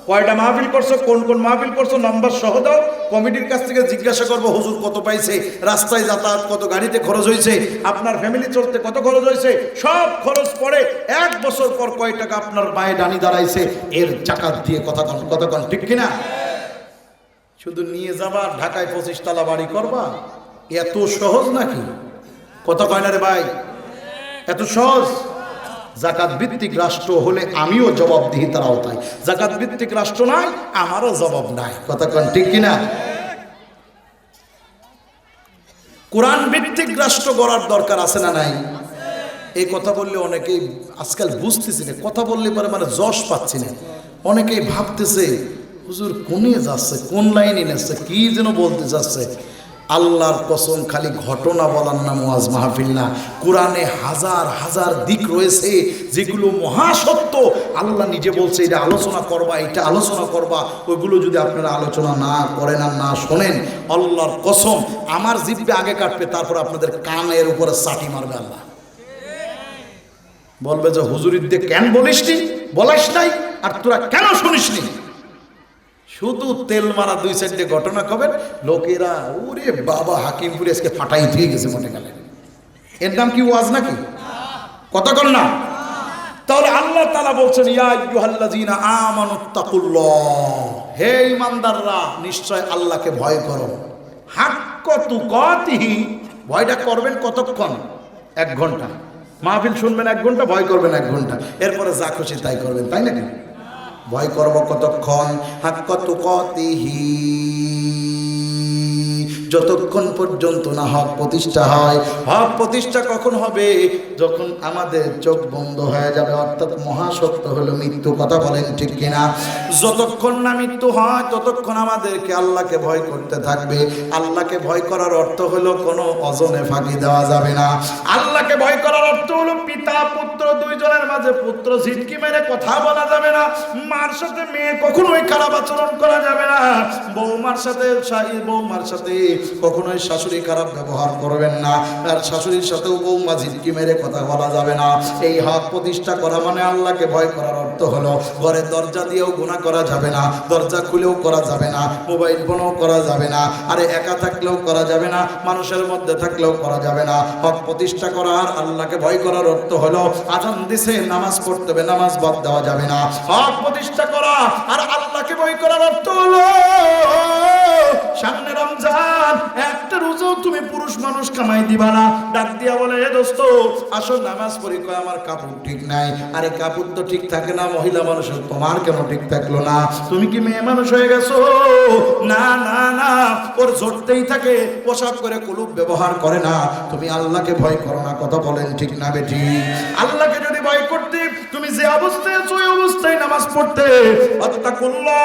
কয়টা মাহফিল করছো, কোন কোন মাহফিল করছো, নম্বর সহ দাও। কমিটির কাছ থেকে জিজ্ঞাসা করবো হুজুর কত পাইছে, রাস্তায় যাতায়াত কত, গাড়িতে খরচ হয়েছে, আপনার ফ্যামিলি চলতে কত খরচ হয়েছে, সব খরচ পড়ে 1 বছর পর কয় টাকা আপনার মায়ে ডানি দাঁড়াইছে, এর জাকাত দিয়ে কতক্ষণ, ঠিক কিনা? শুধু নিয়ে যাবা ঢাকায় 25 তলা বাড়ি করবা, এত সহজ নাকি? কথা কয় না রে ভাই, এত সহজ? জাকাত ভিত্তিক রাষ্ট্র হলে আমিও জবাবদিহিতার আওতায়, জাকাত ভিত্তিক রাষ্ট্র নাই, আমারও জবাব নাই। কথা কন ঠিক কিনা? কোরআন ভিত্তিক রাষ্ট্র গড়ার দরকার আছে না নাই? এই কথা বললে অনেকেই আজকাল বুঝতেছি না, কথা বললে পরে মানে যশ পাচ্ছি না। অনেকেই ভাবতেছে হুজুর কোনে যাচ্ছে, কোন লাইনে যাচ্ছে, কি যেন বলতে যাচ্ছে। আল্লাহর কসম, খালি ঘটনা বলার নাম ওয়াজ মাহফিল না। কোরআনে হাজার হাজার দিক রয়েছে যেগুলো মহাসত্য। আল্লাহ নিজে বলছে এটা আলোচনা করবা, এটা আলোচনা করবা। ওইগুলো যদি আপনারা আলোচনা না করেন আর না শোনেন, আল্লাহর কসম আমার জিভে আগে কাটবে, তারপর আপনাদের কানের উপরে চাটি মারবে আল্লাহ। বলবে যে হুজুরির দিয়ে কেন বলিসনি, বলাস নাই, আর তোরা কেন শুনিসনি? শুধু তেল মারা 2-4টে ঘটনা কবেন, লোকেরা ওরে বাবা হাকিমপুরে আজকে ফাটাই দিয়ে গেছে মনে গেলে। এর নাম কি ওয়াজ নাকি? কথা কর না। তাহলে আল্লাহ তাআলা বলছেন ইয়া আইয়ুহাল্লাযীনা আমানুত্তাকুল্লাহ, হে ঈমানদাররা নিশ্চয় আল্লাহকে ভয় করো। হাক্কা তুকাতিহি, ভয়টা করবেন কতক্ষণ? 1 ঘন্টা। মাহফিল শুনবেন 1 ঘন্টা, ভয় করবেন 1 ঘন্টা, এরপরে যা খুশি তাই করবেন, তাই নাকি? ভয় করব কতক্ষণ? হাক্কা তুকাতিহি, যতক্ষণ পর্যন্ত না হক প্রতিষ্ঠা হয়। হক প্রতিষ্ঠা কখন হবে? যখন আমাদের চোখ বন্ধ হয়ে যাবে, অর্থাৎ মহাসত্য হলো মৃত্যু। কথা বলেন ঠিক কিনা? যতক্ষণ না মৃত্যু হয় ততক্ষণ আমাদেরকে আল্লাহকে ভয় করতে থাকবে। আল্লাহকে ভয় করার অর্থ হলো কোনো অজনে ফাঁকি দেওয়া যাবে না। আল্লাহকে ভয় করার অর্থ হলো পিতা পুত্র 2 জনের মাঝে পুত্র ঝিটকি মেরে কথা বলা যাবে না। মার সাথে মেয়ে কখনোই খারাপ আচরণ করা যাবে না। বৌমার সাথে কখনোই শাশুড়ি খারাপ ব্যবহার করবেন না, আর শাশুড়ির সাথেও বৌমা ঝিটকি মেরে কথা বলা যাবে না। এই হক প্রতিষ্ঠা করা মানে আল্লাহকে ভয় করার অর্থ হলো ঘরের দরজা দিয়েও গুনাহ করা যাবে না, দরজা খুলেও করা যাবে না, মোবাইল ফোনও করা যাবে না, আরে একা থাকলেও করা যাবে না, মানুষের মধ্যে থাকলেও করা যাবে না। হক প্রতিষ্ঠা করা আর আল্লাহকে ভয় করার অর্থ হলো আজান দিছে নামাজ পড়তে হবে, নামাজ বাদ দেওয়া যাবে না। হক প্রতিষ্ঠা করা আর আল্লাহকে ভয় করার অর্থ হলো সামনে রমজান, একটা রোজাও তুমি পুরুষ মানুষ কামাই দিবা না। ডাক দিয়া বলে এ দোস্ত আসো নামাজ পড়ি। কয় আমার কাপড় ঠিক নাই। আরে কাপড় তো ঠিক থাকে না মহিলা মানুষের, তোমার কেন ঠিক থাকলো না? তুমি কি মেয়ে মানুষ হয়ে গেছো? না না না, ওর ঝরতেই থাকে, পোশাক করে কুলুপ ব্যবহার করে না। তুমি আল্লাহকে ভয় করো না। কথা বলেন ঠিক না বেটি? আল্লাহকে যদি ভয় করতে, তুমি যে অবস্থায় আছো ওই অবস্থায় নামাজ পড়তে। আত্তাকুল্লাহ,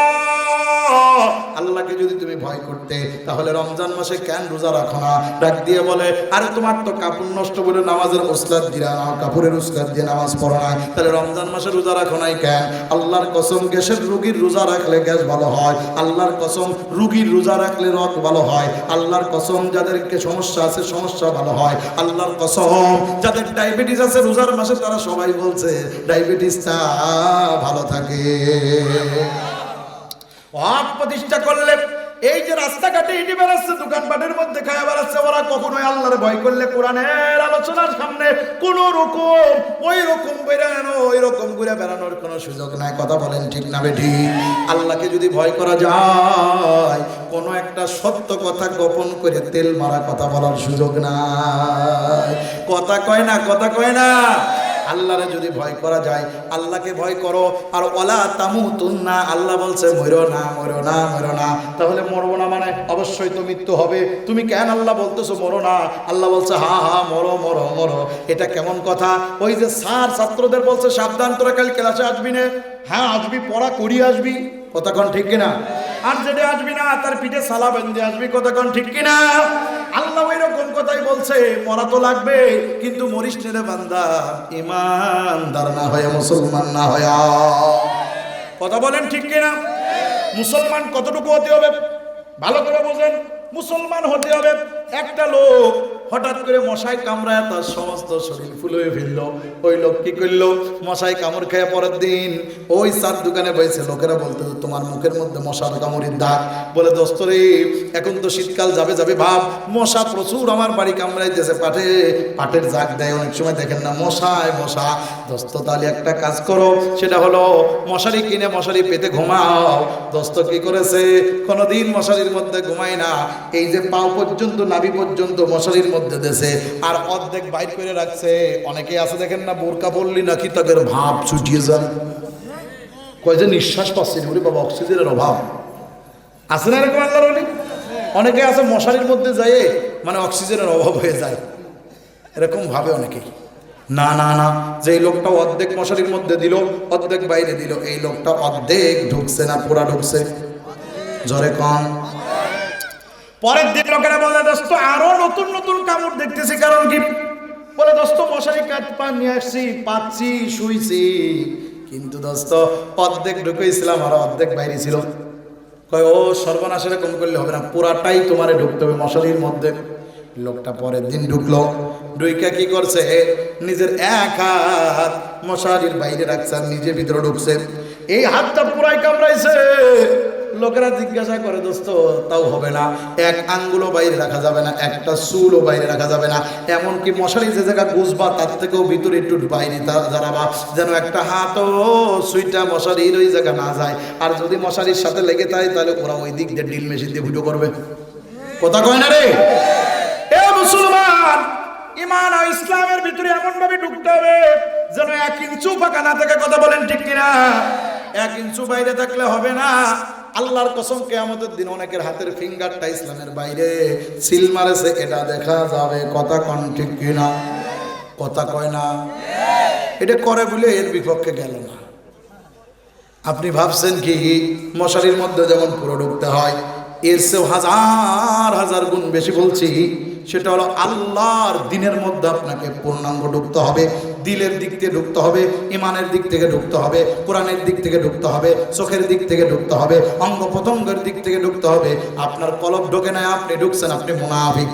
আল্লাহকে যদি তুমি ভয় করতে, তাহলে রমজান মাসে কেন রোজা রাখো না? ডাক দিয়ে বলে আরে তোমার তো কাপড় নষ্ট বলে নামাজের উসলাত দিলা না, কাপড়ের উসলাত দিয়ে নামাজ পড়ো না, তাহলে রমজান মাসে রোজা রাখো নাই কেন? আল্লাহর কসম গ্যাসের রোগীর রোজা রাখলে গ্যাস ভালো হয়। আল্লাহর কসম রোগীর রোজা রাখলে রক্ত ভালো হয়। আল্লাহর কসম যাদেরকে সমস্যা আছে সমস্যা ভালো হয়। আল্লাহর কসম যাদের ডায়াবেটিস আছে রোজার মাসে তারা সবাই বলছে ডায়াবেটিসটা ভালো থাকে। হক প্রতিষ্ঠা করলে এই যে রাস্তাঘাটে হেঁটে বেড়াচ্ছে, দোকানপাটের মধ্যে খায়া বেড়াচ্ছে, ওরা কখনোই আল্লাহর ভয় করলে কোরআনের আলোচনার সামনে কোন রকম ওই রকম বেড়ানো ওই রকম ঘুরে বেড়ানোর কোনো সুযোগ নাই। কথা বলেন ঠিক না বেঠি? আল্লাহকে যদি ভয় করা যায়, কোনো একটা সত্য কথা গোপন করে তেল মারা কথা বলার সুযোগ নাই। কথা কয় না, কথা কয় না। আল্লাহরে যদি ভয় করা যায়, আল্লাহকে ভয় করো। আর ওয়ালা তামুতুন্না, আল্লাহ বলছে মরো না, মরো না, মরো না। তাহলে মরবো না মানে অবশ্যই তো মৃত্যু হবে। তুমি কেন আল্লাহ বলতেছো মরো না? আল্লাহ বলছে হা হা মরো মরো মরো। এটা কেমন কথা? ওই যে স্যার ছাত্রদের বলছে সাবধান তোরা কাল ক্লাসে আসবি না। হ্যাঁ আসবি, পড়া করি আসবি। কথা কোন ঠিক কিনা? আর যেটা আসবি না তার পিঠে সালা বেঁধে আসবি। কথা কোন ঠিক কিনা? আল্লাহ এরকম কথাই বলছে, মরা তো লাগবে, কিন্তু মরিস রে বান্দা ইমানদার না হয়ে, মুসলমান না হয়ে। কথা বলেন ঠিক কিনা? মুসলমান কতটুকু হতে হবে ভালো করে বোঝেন। মুসলমান হতে হবে একটা লোক হঠাৎ করে মশায় কামড়ায় তার সমস্ত শরীর ফুলে ফেললো। ওই লোক কি করলো, মশায় কামড় খেয়ে পরের দিন ওই চার দোকানে বসে লোকেরা বলতে তোমার মুখের মধ্যে মশার কামড়ের দাগ। বলে দোস্ত রে, এখন তো শীতকাল যাবে যাবে ভাব, মশা প্রচুর আমার বাড়ি কামড়াইতেছে, পাটের জাগ দেয় অনেক সময়, দেখেন না মশায় মশা। দোস্ত তাহলে একটা কাজ করো, সেটা হলো মশারি কিনে মশারি পেতে ঘুমাও। দোস্ত কি করেছে, কোনোদিন মশারির মধ্যে ঘুমায় না, এই যে পাও পর্যন্ত নাভি পর্যন্ত মশারির মধ্যে দেশে আর অর্ধেক বাইর করে রাখছে। অনেকে আছে দেখেন না, বোরকা পড়লি নাকি তাদের ভাব ছুটিয়ে যায়, কয় যে নিঃশ্বাস পাচ্ছে না, বাবা অক্সিজেনের অভাব আছে না এরকম আল্লাহর ওলি? অনেকে আছে মশারির মধ্যে যায় মানে অক্সিজেনের অভাব হয়ে যায়, এরকম ভাবে অনেকেই। না না না, যে লোকটা অর্ধেক মশারির মধ্যে দিল অর্ধেক বাইরে দিল, এই লোকটা অর্ধেক ঢুকছে না পুরা ঢুকছে? জোরে কম। পরের দিন লোকেরা বলে দোস্ত আরো নতুন নতুন কামড় দেখতেছি, কারণ কি? বলে দোস্ত মশারি কাট পান নিয়ে আসছি, পাচ্ছি, শুইছি, কিন্তু দোস্ত অর্ধেক ঢুকেছিলাম আর অর্ধেক বাইরে ছিল। কয় ও সর্বনাশ, এরকম করলে হবে না, পুরাটাই তোমারে ঢুকতে হবে মশারির মধ্যে। লোকটা পরের দিন ঢুকলো, ঢুইকা কি করছে, নিজের এক হাত মশারির বাইরে রাখছে আর নিজে ভিতরে ঢুকছে, এই হাতটা পুরাই কামড়াইছে। লোকেরা জিজ্ঞাসা করে দোস্ত তাও হবে না, এক আঙ্গুলও বাইরে রাখা যাবে না, একটা চুলও বাইরে রাখা যাবে না, এমনকি মশারি যে জায়গা গুজবা তার থেকেও ভিতরে একটু বাইরে দাঁড়াবা, যেন একটা হাতও সুইটা মশারির ওই জায়গা না যায়। আর যদি মশারির সাথে লেগে যায় তাহলে ওরা ওই দিক দিয়ে ড্রিল মেশিন দিয়ে ভিডিও করবে। কথা কয় না রে? এ মুসলমান, ঈমান আর ইসলামের ভিতরে এমন ভাবে ঢুকতে হবে যেন 1 ইঞ্চি ফাঁকা না থাকে। কথা বলেন ঠিক কিনা? 1 ইঞ্চি বাইরে থাকলে হবে না। আল্লাহর কসম, কিয়ামতের দিন অনেকের হাতের ফিঙ্গারটা ইসলামের বাইরে সিল মারেছে, এটা দেখা যাবে। কথা কন ঠিক কিনা? কথা কয় না? এটা করে বলে এর বিপক্ষে গেল না। আপনি ভাবছেন কি মশারির মধ্যে যেমন পুরো ঢুকতে হয়, এর চেয়েও হাজার হাজার গুণ বেশি বলছি, সেটা হলো আল্লাহর দিনের মধ্যে আপনাকে পূর্ণাঙ্গ ঢুকতে হবে। দিলের দিক থেকে ঢুকতে হবে, ইমানের দিক থেকে ঢুকতে হবে, কোরআনের দিক থেকে ঢুকতে হবে, চোখের দিক থেকে ঢুকতে হবে, অঙ্গ প্রত্যঙ্গের দিক থেকে ঢুকতে হবে। আপনার কলব ঢোকে নাই, আপনি ঢুকছেন, আপনি মুনাফিক।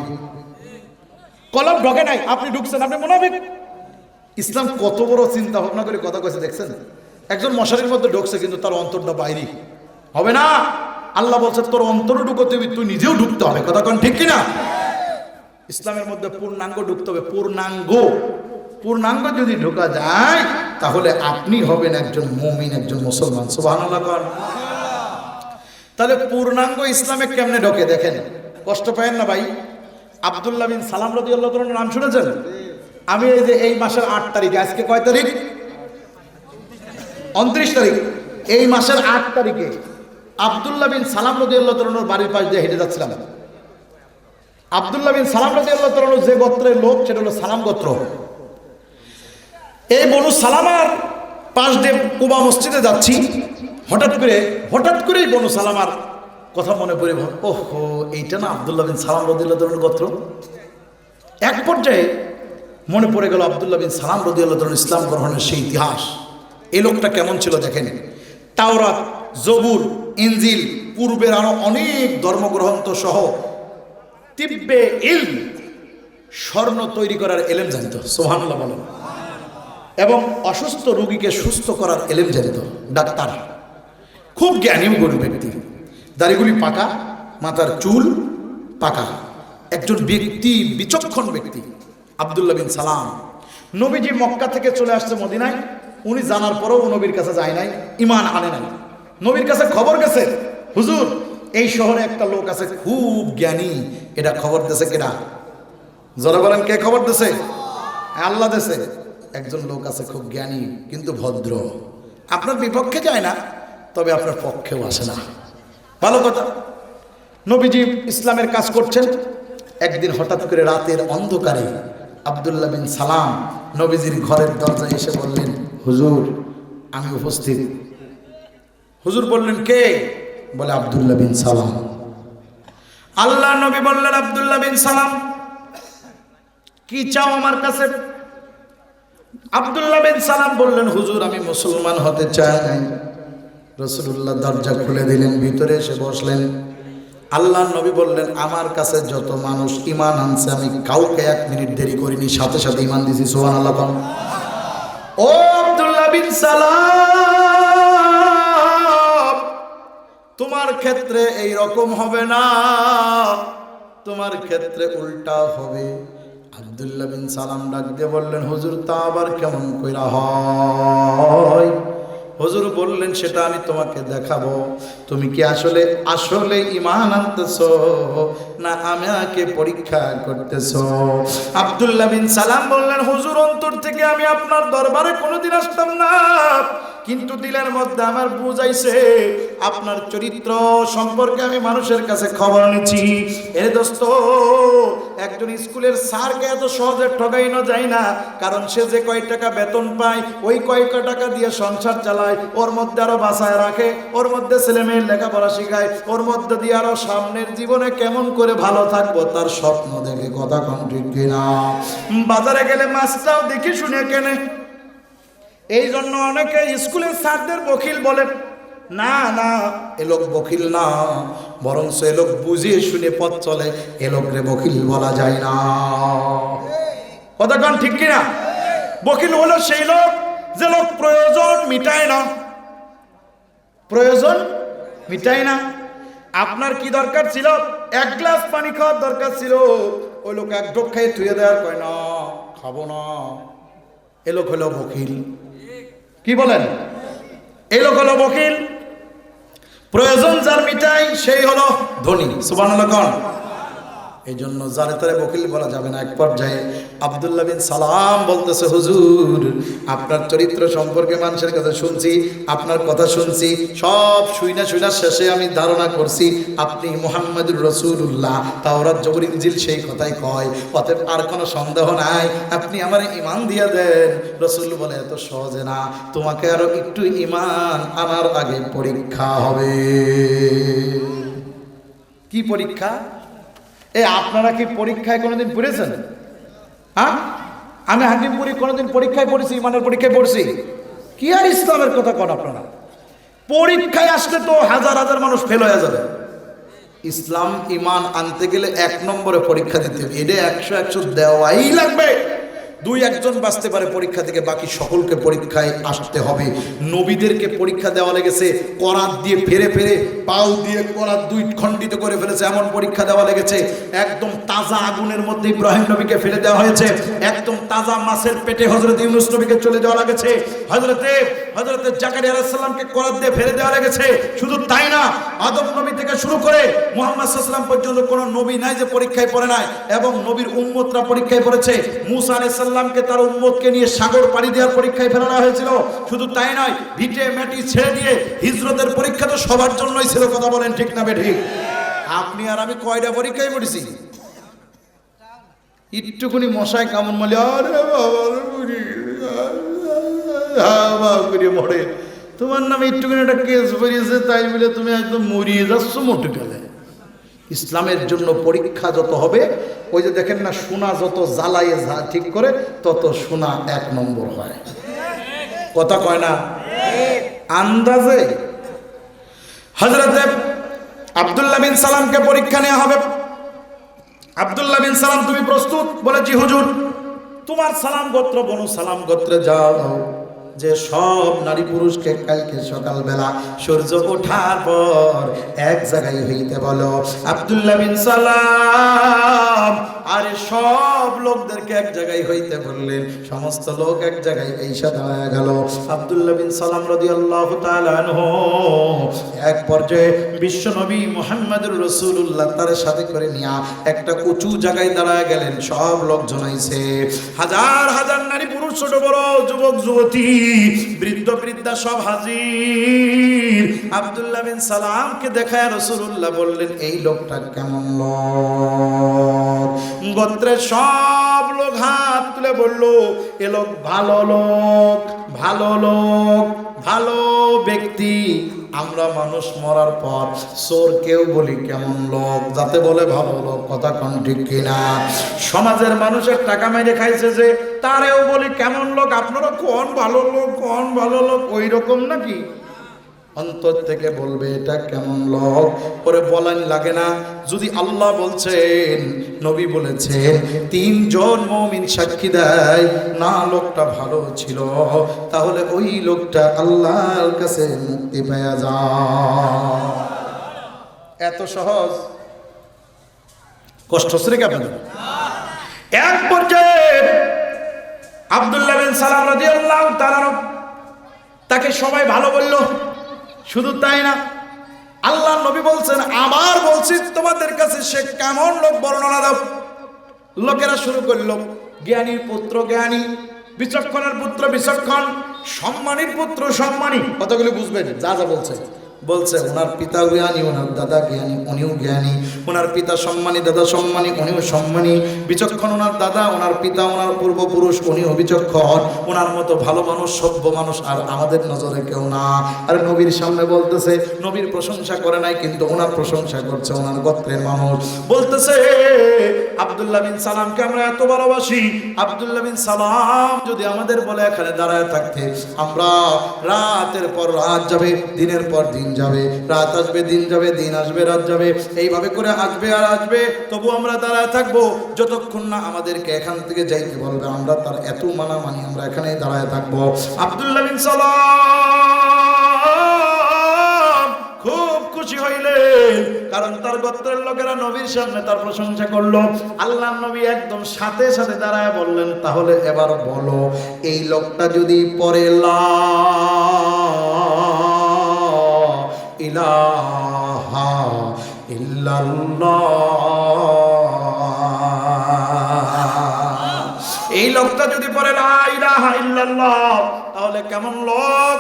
কলব ঢোকে নাই, আপনি ঢুকছেন, আপনি মুনাফিক। ইসলাম কত বড় চিন্তা ভাবনা করে কথা কইছে দেখছেন? একজন মশারির মধ্যে ঢুকছে কিন্তু তার অন্তরটা বাইরে হবে না। আল্লাহ বলছে তোর অন্তরও ঢুকতে হবে, তুই নিজেও ঢুকতে হবে। কথা কোন ঠিক কিনা? ইসলামের মধ্যে পূর্ণাঙ্গ ঢুকতে হবে। পূর্ণাঙ্গ যদি ঢোকা যায় তাহলে আপনি হবেন একজন মুমিন, একজন মুসলমান। সুবহানাল্লাহ। তাহলে পূর্ণাঙ্গ ইসলামে কেমনে ঢোকে দেখেন, কষ্ট পায়েন না ভাই। আব্দুল্লাহ বিন সালাম রাদিয়াল্লাহু তাআলার নাম শুনেছেন? আমি এই যে এই মাসের 8 তারিখে, আজকে কয় তারিখ? 29 তারিখ। এই মাসের 8 তারিখে আব্দুল্লাহ বিন সালাম রাদিয়াল্লাহু তাআলার বাড়ির পাশ দিয়ে হেঁটে যাচ্ছিলাম। আব্দুল্লাহ বিন সালাম রাদিয়াল্লাহু তাআলা যে গোত্রের লোক সেটা হলো সালাম গোত্র। এই বনু সালামার পাশ দিয়ে কুবা মসজিদে যাচ্ছি, হঠাৎ করে বনু সালামার কথা মনে পড়ে, ওহো এইটা না আব্দুল্লাহ বিন সালাম রাদিয়াল্লাহু তাআলার গোত্র। এক পর্যায়ে মনে পড়ে গেল আব্দুল্লাহ বিন সালাম রাদিয়াল্লাহু তাআলা ইসলাম গ্রহণের সেই ইতিহাস। এই লোকটা কেমন ছিল দেখেন। তাওরাত, জবুর, ইনজিল, পূর্বের আরো অনেক ধর্মগ্রন্থ সহ তিব্বে ইলম, স্বর্ণ তৈরি করার এলেম জানত। সুবহানাল্লাহ বলেন। এবং অসুস্থ রোগীকে সুস্থ করার এলেম জানত। ডাক্তার, খুব জ্ঞানী গরু ব্যক্তি, দাড়িগুলি পাকা, মাথার চুল পাকা, একজন ব্যক্তি, বিচক্ষণ ব্যক্তি আব্দুল্লাহ বিন সালাম। নবীজি মক্কা থেকে চলে আসছে মদিনায়, উনি জানার পরেও নবীর কাছে যায় নাই, ঈমান আনে নাই। নবীর কাছে খবর গেছে, হুজুর এই শহরে একটা লোক আছে খুব জ্ঞানী, এটা খবর দিয়েছে কেনা? যারা বলেন কে খবর দিয়েছে? আল্লাহ দিয়েছে। একজন লোক আছে খুব জ্ঞানী কিন্তু ভদ্র, আপনার বিপক্ষে যায় না তবে আপনার পক্ষেও আসে না। ভালো কথা। নবীজি ইসলামের কাজ করছেন। একদিন হঠাৎ করে রাতের অন্ধকারে আব্দুল্লাহ বিন সালাম নবীজির ঘরের দরজায় এসে বললেন, হুজুর আমি উপস্থিত। হুজুর বললেন কে? বলে আব্দুল্লাহ বিন সালাম। আল্লাহ নবী বললেন, আব্দুল্লাহ বিন সালাম কি চাও আমার কাছে? আব্দুল্লাহ বিন সালাম বললেন, হুজুর আমি মুসলমান হতে চাই। রাসূলুল্লাহ দরজা খুলে দিলেন, ভিতরে এসে বসলেন। আল্লাহ নবী বললেন, আমার কাছে যত মানুষ ঈমান আনছে আমি কাউকে 1 মিনিট দেরি করিনি, সাথে সাথে ঈমান দিছি। সুবহানাল্লাহ। ও আব্দুল্লাহ বিন সালাম, তোমার ক্ষেত্রে এই রকম হবে না, তোমার ক্ষেত্রে উল্টা হবে। আব্দুল্লাহ বিন সালাম ডাক দিয়ে বললেন, হুজুর তা আবার কেমন কইরা হয়? হুজুর বললেন, সেটা আমি তোমাকে দেখাবো। তুমি কি আসলে আসলে ঈমান আনতেছো না আমাকে পরীক্ষা করতেছো? আব্দুল্লাহ বিন সালাম বললেন, হুজুর অন্তর থেকে আমি আপনার দরবারে কোনোদিন আসতাম না, কিন্তু দিলের মধ্যে আমার বুঝাইছে আপনার চরিত্র সম্পর্কে আমি মানুষের কাছে খবর নিচ্ছি। এ দোস্ত, একজন স্কুলের স্যারকে এত সহজে ঠগাইনো যায় না, কারণ সে যে কয় টাকা বেতন পায় ওই কয় টাকা দিয়ে সংসার চালায়, ওর মধ্যে আরো বাঁচায় রাখে, ওর মধ্যে ছেলে মেয়ের লেখাপড়া শিখায়, ওর মধ্যে দিয়ে আরো সামনের জীবনে কেমন করে ভালো থাকবো তার স্বপ্ন দেখে। কথা কোন ঠিক কিনা? বাজারে গেলে মাছটাও দেখে শুনে কেনে। এই জন্য অনেকে স্কুলের স্যারদের বকিল বলে। না না, এ লোক বকিল না, বরং সে লোক বুঝিয়ে শুনে পথ চলে, এ লোকরে বকিল বলা যায় না। কথা কোন ঠিক কিনা? বকিল হলো সেই লোক যে লোক প্রয়োজন মিটায় না, প্রয়োজন মিটায় না। আপনার কি দরকার ছিল? 1 গ্লাস পানি খাওয়ার দরকার ছিল, ওই লোক 1 ঢোক খেয়ে ধুয়ে দেওয়ার কয় না, খাবো না। এ লোক হলো বকিল। কি বলেন? এই লোক হলো বকিল। প্রয়োজন যার মিটাই সেই হলো ধনী। সুবহানাল্লাহ। এই জন্য যারে তারে বকিল বলা যাবে না। এক পর্যায়ে আব্দুল্লাহ বিন সালাম বলতেছে, হুজুর আপনার চরিত্র সম্পর্কে মানুষের কাছে শুনছি, আপনার কথা শুনছি, সব শুইনা শেষে আমি ধারণা করছি আপনি মুহাম্মদুর রাসূলুল্লাহ, তাওরাত জবর ইনজিল সেই কথাই কয়, অতএব আর কোনো সন্দেহ নাই, আপনি আমার ঈমান দিয়ে দেন। রাসূল বলে, এত সহজে না, তোমাকে আরো একটু ঈমান আনার আগে পরীক্ষা হবে। কি পরীক্ষা? আপনারা কি পরীক্ষায় কোনোদিন পড়েছেন? হ্যাঁ, আমি হাকিমপুরি কোনোদিন পরীক্ষায় পড়েছি, ইমানের পরীক্ষায় পড়ছি? কি আর ইসলামের কথা কোন আপনারা? পরীক্ষায় আসলে তো হাজার হাজার মানুষ ফেল হয়ে যাবে। ইসলাম ইমান আনতে গেলে 1 নম্বরে পরীক্ষা দিতে হবে, এটা 100 দেওয়াই লাগবে। 2-1 জন বাঁচতে পারে পরীক্ষা থেকে, বাকি সকলকে পরীক্ষায় আসতে হবে। নবীদেরকে পরীক্ষা দেওয়া লেগেছে, করাত দিয়ে ফেরে ফেরে, পাও দিয়ে করাত 2 খণ্ডিত করে ফেলেছে, এমন পরীক্ষা দেওয়া লেগেছে। একদম তাজা আগুনের মধ্যে ইব্রাহিম নবীকে ফেলে দেওয়া হয়েছে, একদম তাজা মাছের পেটে হযরত ইউনূস নবীকে চলে যাওয়া লেগেছে, হযরতে জাকারিয়া আলাইহিস সালামকে করাত দিয়ে ফেলে দেওয়া লেগেছে। শুধু তাই না, আদম নবী থেকে শুরু করে মুহাম্মদ সাল্লাল্লাহু আলাইহি ওয়াসাল্লাম পর্যন্ত কোনো নবী নাই যে পরীক্ষায় পড়ে নাই, এবং নবীর উম্মতরা পরীক্ষায় পড়েছে। মূসা আলাইহিস সালামকে তার উম্মতকে নিয়ে সাগর পাড়ি দেওয়ার পরীক্ষায় ফেলানো হয়েছিল। শুধু তাই নয়, ভিটে মাটি ছেড়ে দিয়ে হিজরতের পরীক্ষা তো সবার জন্যই ছিল। কথা বলেন ঠিক না বেঠিক? আপনি আর আমি কয়টা পরীক্ষায় পড়েছি? একটুকুনি মশায় কামড় মারলে আরে বাবা মরে, তোমার নামে একটুখানি একটা কেস বেরিয়েছে তাই বলে তুমি একদম মরিয়ে যাচ্ছ মোটে গেলে। ইসলামের জন্য পরীক্ষা যত হবে, ওই যে দেখেন না, সোনা যত জ্বালাইয়ে ঠিক করে তত সোনা 1 নম্বর হয়। কথা কয় না? আন্দাজে হযরতে আব্দুল্লাহ বিন সালামকে পরীক্ষা নেওয়া হবে। আব্দুল্লাহ বিন সালাম, তুমি প্রস্তুত? বলে, জি হুজুর। তোমার সালাম গোত্র বনু সালাম গোত্রে যাও, যে সব নারী পুরুষকে কালকে সকালবেলা সূর্য ওঠার পর এক জায়গায় হইতে বলো। আব্দুল্লাহ বিন সালাম আরে সব লোকদেরকে এক জায়গায় হইতে বললেন, সমস্ত লোক এক জায়গায় এসে দাঁড়ায় গেল। আব্দুল্লাহ বিন সালাম রাদিয়াল্লাহু তাআলা আনহু এক পর্যায়ে বিশ্ব নবী মুহাম্মদুর রাসূলুল্লাহ তার সাথে করে নিয়ে একটা উঁচু জায়গায় দাঁড়ায় গেলেন। সব লোকজন আইছে, হাজার হাজার নারী পুরুষ, ছোট বড়, যুবক যুবতী, বৃদ্ধ বৃদ্ধা সব হাজির। আব্দুল্লাহ বিন সালামকে দেখায় রাসূলুল্লাহ বললেন, এই লোকটা কেমন লোক? গোত্রের সব লোক হাত তুলে বলল, এ লোক ভালো লোক, ভালো লোক, ভালো ব্যক্তি। আমরা মানুষ মরার পর চোর কেউ বলি কেমন লোক, যাতে বলে ভালো লোক। কথা কোন ঠিক কিনা? সমাজের মানুষের টাকা মেরে খাইছে যে, তারেও বলি কেমন লোক। আপনারা কোন ভালো লোক, কোন ভালো লোক, ওই রকম নাকি? অন্তর থেকে বলবে এটা কেমন লোক, পরে বলেন লাগে না। যদি আল্লাহ বলছেন, নবী বলেছেন, তিনজন মুমিন সাক্ষী দেয় না লোকটা ভালো ছিল, তাহলে ওই লোকটা আল্লাহর কাছে মুক্তি পেয়ে যায়। এত সহজ, কষ্ট শ্রী কেমন। এক পর্যায়ে আব্দুল্লাহ বিন সালাম রাদিয়াল্লাহু তাআলা তাকে সবাই ভালো বলল। শুধু তাই না, আল্লাহ নবী বলছেন, আবার বলছি তোমাদের কাছে সে কেমন লোক বর্ণনা দাও। লোকেরা শুরু করলো, জ্ঞানীর পুত্র জ্ঞানী, বিচক্ষণের পুত্র বিচক্ষণ, সম্মানীর পুত্র সম্মানী। কতগুলো বুঝবেন যা যা বলছে। বলছে ওনার পিতা জ্ঞানী, ওনার দাদা জ্ঞানী, উনিও জ্ঞানী। ওনার পিতা সম্মানী, দাদা সম্মানী, উনিও সম্মানী। বিচক্ষণ ওনার দাদা, ওনার পিতা, ওনার পূর্বপুরুষ, উনিও বিচক্ষণ। ওনার মতো ভালো মানুষ, সভ্য মানুষ আর আমাদের নজরে কেউ না। আর নবীর সামনে বলতেছে, নবীর প্রশংসা করে নাই, কিন্তু ওনার প্রশংসা করছে ওনার গোত্রের মানুষ। বলতেছে আব্দুল্লাহ বিন সালামকে আমরা এত ভালোবাসি, আব্দুল্লাহ বিন সালাম যদি আমাদের বলে এখানে দাঁড়ায় থাকতে, আমরা রাতের পর রাত যাবে, দিনের পর দিন যাবে, রাত আসবে দিন যাবে, দিন আসবে রাত যাবে, এইভাবে করে আসবে আর আসবে, তবু আমরা দাঁড়ায় থাকবো যতক্ষণ না আমাদেরকে এখান থেকে যাইতে বলবে। আমরা তার এত মানামানি, আমরা এখানেই দাঁড়ায় থাকবো। আব্দুল্লাহ বিন সালাম খুব খুশি হইলেন, কারণ তার গোত্রের লোকেরা নবীর সামনে তার প্রশংসা করলো। আল্লাহ নবী একদম সাথে সাথে দাঁড়ায় বললেন, তাহলে এবার বলো, এই লোকটা যদি পরে লা ইলাহা ইল্লাল্লাহ, এই লোকটা যদি পড়ে লা ইলাহা ইল্লাল্লাহ, তাহলে কেমন লোক।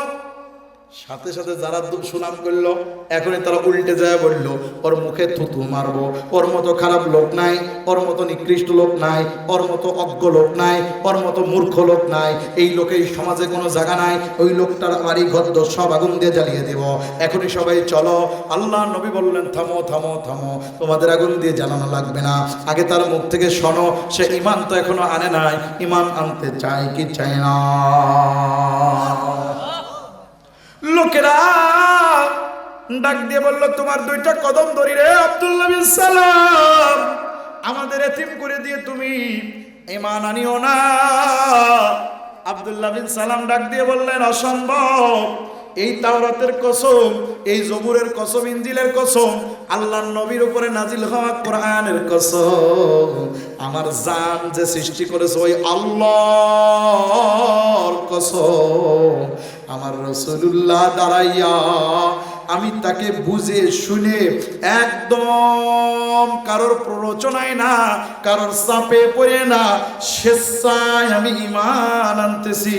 সাথে সাথে যারা সুনাম করলো, এখনই তারা উল্টে যায় বলল, ওর মুখে থুতু মারবো, ওর মতো খারাপ লোক নাই, ওর মতো নিকৃষ্ট লোক নাই, ওর মতো অজ্ঞ লোক নাই, ওর মতো মূর্খ লোক নাই, এই লোকের সমাজে কোনো জায়গা নাই, ওই লোকটার বাড়ি ঘর সব আগুন দিয়ে জ্বালিয়ে দেব। এখনই সবাই চলো। আল্লাহ নবী বললেন, থামো থামো থামো, তোমাদের আগুন দিয়ে জ্বালানো লাগবে না, আগে তার মুখ থেকে শোনো, সে ইমান তো এখনো আনে নাই, ইমান আনতে চায় কি চায় না। লোকেরা ডাক দিয়ে বলল, তোমার দুইটা কদম ধরি রে আব্দুল্লাহ বিন সালাম, আমাদের এতিম করে দিয়ে তুমি ঈমান আনিও না। আব্দুল্লাহ বিন সালাম ডাক দিয়ে বললেন, অসম্ভব, এই তাওরাতের কসম, এই জবুরের কসম, ইনজিলের কসম, আল্লাহর নবীর উপরে নাজিল হওয়া কোরআনের কসম, আমার জান যে সৃষ্টি করেছে ওই আল্লাহর কসম, আমার রাসূলুল্লাহ দাঁড়াইয়া আমি তাকে বুঝে শুনে একদম কারোর প্ররোচনায় না, কারোর চাপে পড়ে না, স্বেচ্ছায় আমি ঈমান আনতেছি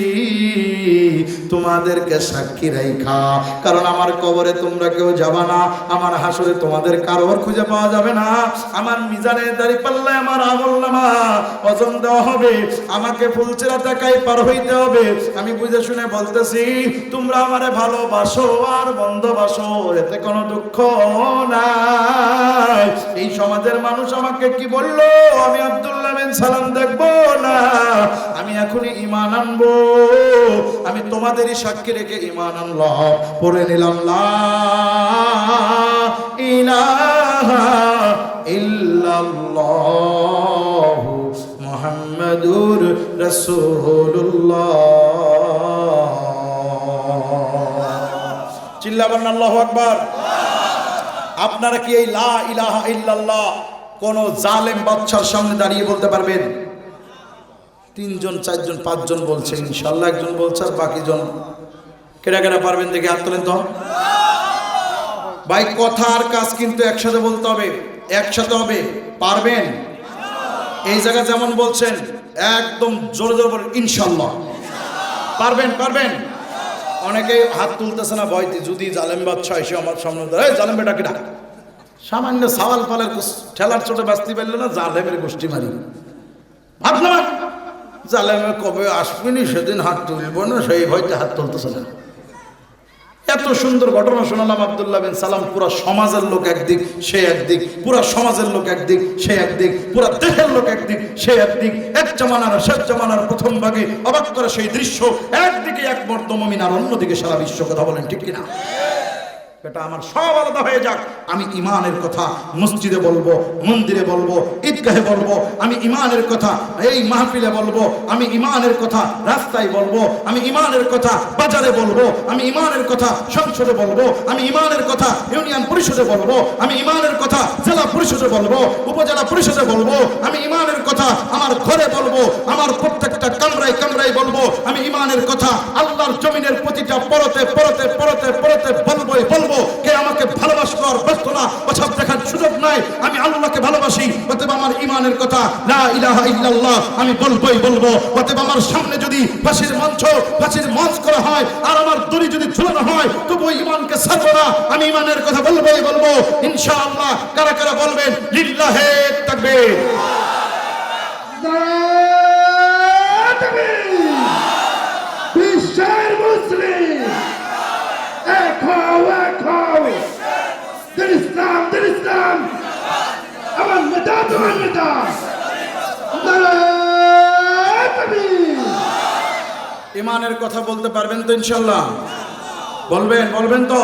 তোমাদেরকে সাক্ষী রাইখা। কারণ আমার কবরে তোমরা কেউ যাবা না, আমার হাসরে তোমাদের কারোর খুঁজে পাওয়া যাবে না, আমার মিজানের দাঁড়িপাল্লায় আমার আমলনামা ওজন দেওয়া হবে, আমাকে ফুলচেরা টাকায় পার হইতে হবে। আমি বুঝে শুনে বলতেছি, তোমরা আমারে ভালোবাসো আর বন্ধবাসো, এতে কোনো দুঃখ নাই। এই সমাজের মানুষ আমাকে কি বললো, আমি আব্দুল্লাহ বিন সালাম দেখবো না, আমি এখনই ঈমান আনবো। আমি তোমাদেরই সাক্ষী রেখে ঈমান আনলাম, পড়ে নিলাম লা ইলাহা ইল্লাল্লাহ মুহাম্মাদুর রাসূলুল্লাহ। চিল্লাবেন আল্লাহু আকবার। আপনারা কি এই লা ইলাহা ইল্লাল্লাহ কোন জালেম বাদশার সামনে দাঁড়িয়ে বলতে পারবেন? 3 জন 4 জন 5 জন বলছে, ইনশাআল্লাহ একজন বলছে, আর বাকি জন কেডা কেডা পারবেন দেখে হাত তোলেন তো। ভাই কথা আর কাজ কিন্তু একসাথে বলতে হবে, একসাথে হবে, পারবেন? এই জায়গা যেমন বলছেন একদম জোরে জোরে বলেন ইনশাআল্লাহ। পারবেন? পারবেন? অনেকে হাত তুলতেছে না ভয়তে, যদি জালেম বাদশা এসে আমার সামনে দাঁড়ায়, জালেম বেটা কেডা, সামান্য সাওয়াল পালের ঠেলার চোটে বাঁচতে পারলে না, জালেমের গোষ্ঠী মারি। হাত নামান, জালেমে কবে আসবেনি সেদিন হাত তুলব না, সেই ভয়তে হাত তুলতেছে না। এত সুন্দর ঘটনা শোনালাম আব্দুল্লাহ বিন সালাম, পুরা সমাজের লোক একদিক সে একদিক, পুরা সমাজের লোক একদিক সে একদিক, পুরা দেশের লোক একদিক সে একদিক, এক জামানার শেষ জামানার প্রথম ভাগে অবাক করে সেই দৃশ্য, একদিকে এক মর্দ মুমিন আর অন্যদিকে সারা বিশ্ব। কথা বলেন ঠিক কিনা? এটা আমার সব আলাদা হয়ে যাক। আমি ইমানের কথা মসজিদে বলবো, মন্দিরে বলবো, ঈদগাহে বলবো, আমি ইমানের কথা এই মাহফিলে বলবো, আমি ইমানের কথা রাস্তায় বলবো, আমি ইমানের কথা বাজারে বলবো, আমি ইমানের কথা সংসদে বলবো, আমি ইমানের কথা ইউনিয়ন পরিষদে বলবো, আমি ইমানের কথা জেলা পরিষদে বলবো, উপজেলা পরিষদে বলবো, আমি ইমানের কথা আমার ঘরে বলবো, আমার প্রত্যেকটা কামরায় কামরায় বলবো, আমি ইমানের কথা আল্লাহর জমিনের প্রতিটা পরতে পরতে পরতে পরতে বলবোই বলবো। কে আমাকে ভালোবাসলো আর ব্যস্ত না ওসব দেখার সুযোগ নাই, আমি আল্লাহকে ভালোবাসি, অতএব আমার ইমানের কথা লা ইলাহা ইল্লাল্লাহ আমি বলবোই বলবো। অতএব আমার সামনে যদি ফাঁসির মঞ্চ করা হয় আর আমার দড়ি যদি ঝুলানো হয় তবু ইমানকে ছাড়বো না, আমি ইমানের কথা বলবোই বলবো ইনশাআল্লাহ। কারা কারা বলবেন লিল্লাহে তাকবীর? বিশ্বের মুসলিম এক হও, এক হও, দিন ইসলাম, আমার নেতা তোমার নেতা। ইমানের কথা বলতে পারবেন তো ইনশাআল্লাহ? বলবেন তো?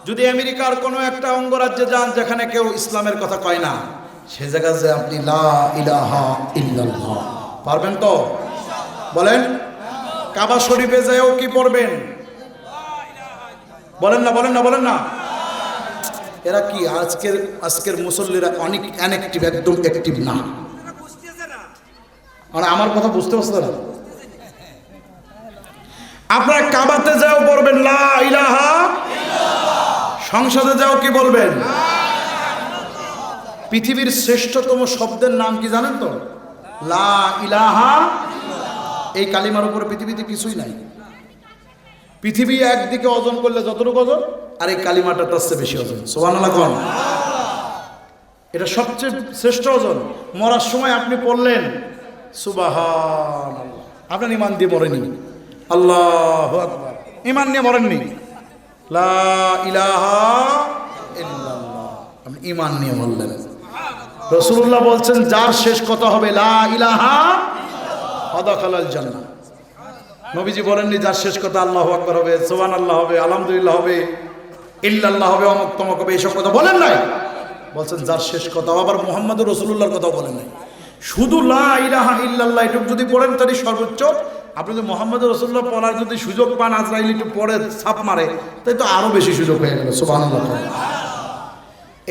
যদি আমেরিকার কোনো একটা অঙ্গরাজ্যে যান যেখানে কেউ ইসলামের কথা কয় না, সে জায়গায় যে আপনি লা ইলাহা ইল্লাল্লাহ পারবেন তো? বলেন। কাবা শরীফে যেও কি পড়বেন? বলেন না। এরা কি আজকের মুসল্লিরা অনেক অ্যানেক্টিভ, একদম অ্যাক্টিভ না। মানে আমার কথা বুঝতে পারছেন না? আপনারা কাবাতে যাও পড়বেন লা ইলাহা, সংসদে যাও কি বলবেন? পৃথিবীর শ্রেষ্ঠতম শব্দের নাম কি জানেন তো? লা ইলাহা। এই কালিমার উপরে পৃথিবীতে কিছুই নাই। পৃথিবী একদিকে ওজন করলে যতটুকু ওজন, আর এই কালিমাটা তার চেয়ে বেশি ওজন। সুবহানাল্লাহ কোন? এটা সবচেয়ে শ্রেষ্ঠ ওজন। মরার সময় আপনি পড়লেন সুবহানাল্লাহ, আপনার ইমান দিয়ে মরেনি। আল্লাহু আকবার, ইমান নিয়ে মরেননি। লা ইলাহা ইল্লাল্লাহ, আপনি ইমান নিয়ে মরলেন। রাসূলুল্লাহ বলছেন যার শেষ কথা হবে লা ইলাহা দাখালাল জান্নাহ। নবীজি বলেননি যার শেষ কথা আল্লাহু আকবার হবে, সুবহানাল্লাহ হবে, আলহামদুলিল্লাহ হবে, ইল্লাল্লাহ হবে, অমুক তমক হবে, এইসব কথা বলেন নাই। বলছেন যার শেষ কথা। আবার মুহাম্মদুর রাসূলুল্লাহর কথাও বলেন নাই। শুধু লা ইলাহা ইল্লাল্লাহ এটুকু যদি পড়েন তাহলে সর্বোচ্চ। আপনি যদি মুহাম্মদুর রাসূলুল্লাহ পড়ার যদি সুযোগ পান, আজরাইল একটু পড়ে ছাপ মারে, তাই তো আরো বেশি সুযোগ হয়ে গেল। সুবহানাল্লাহ।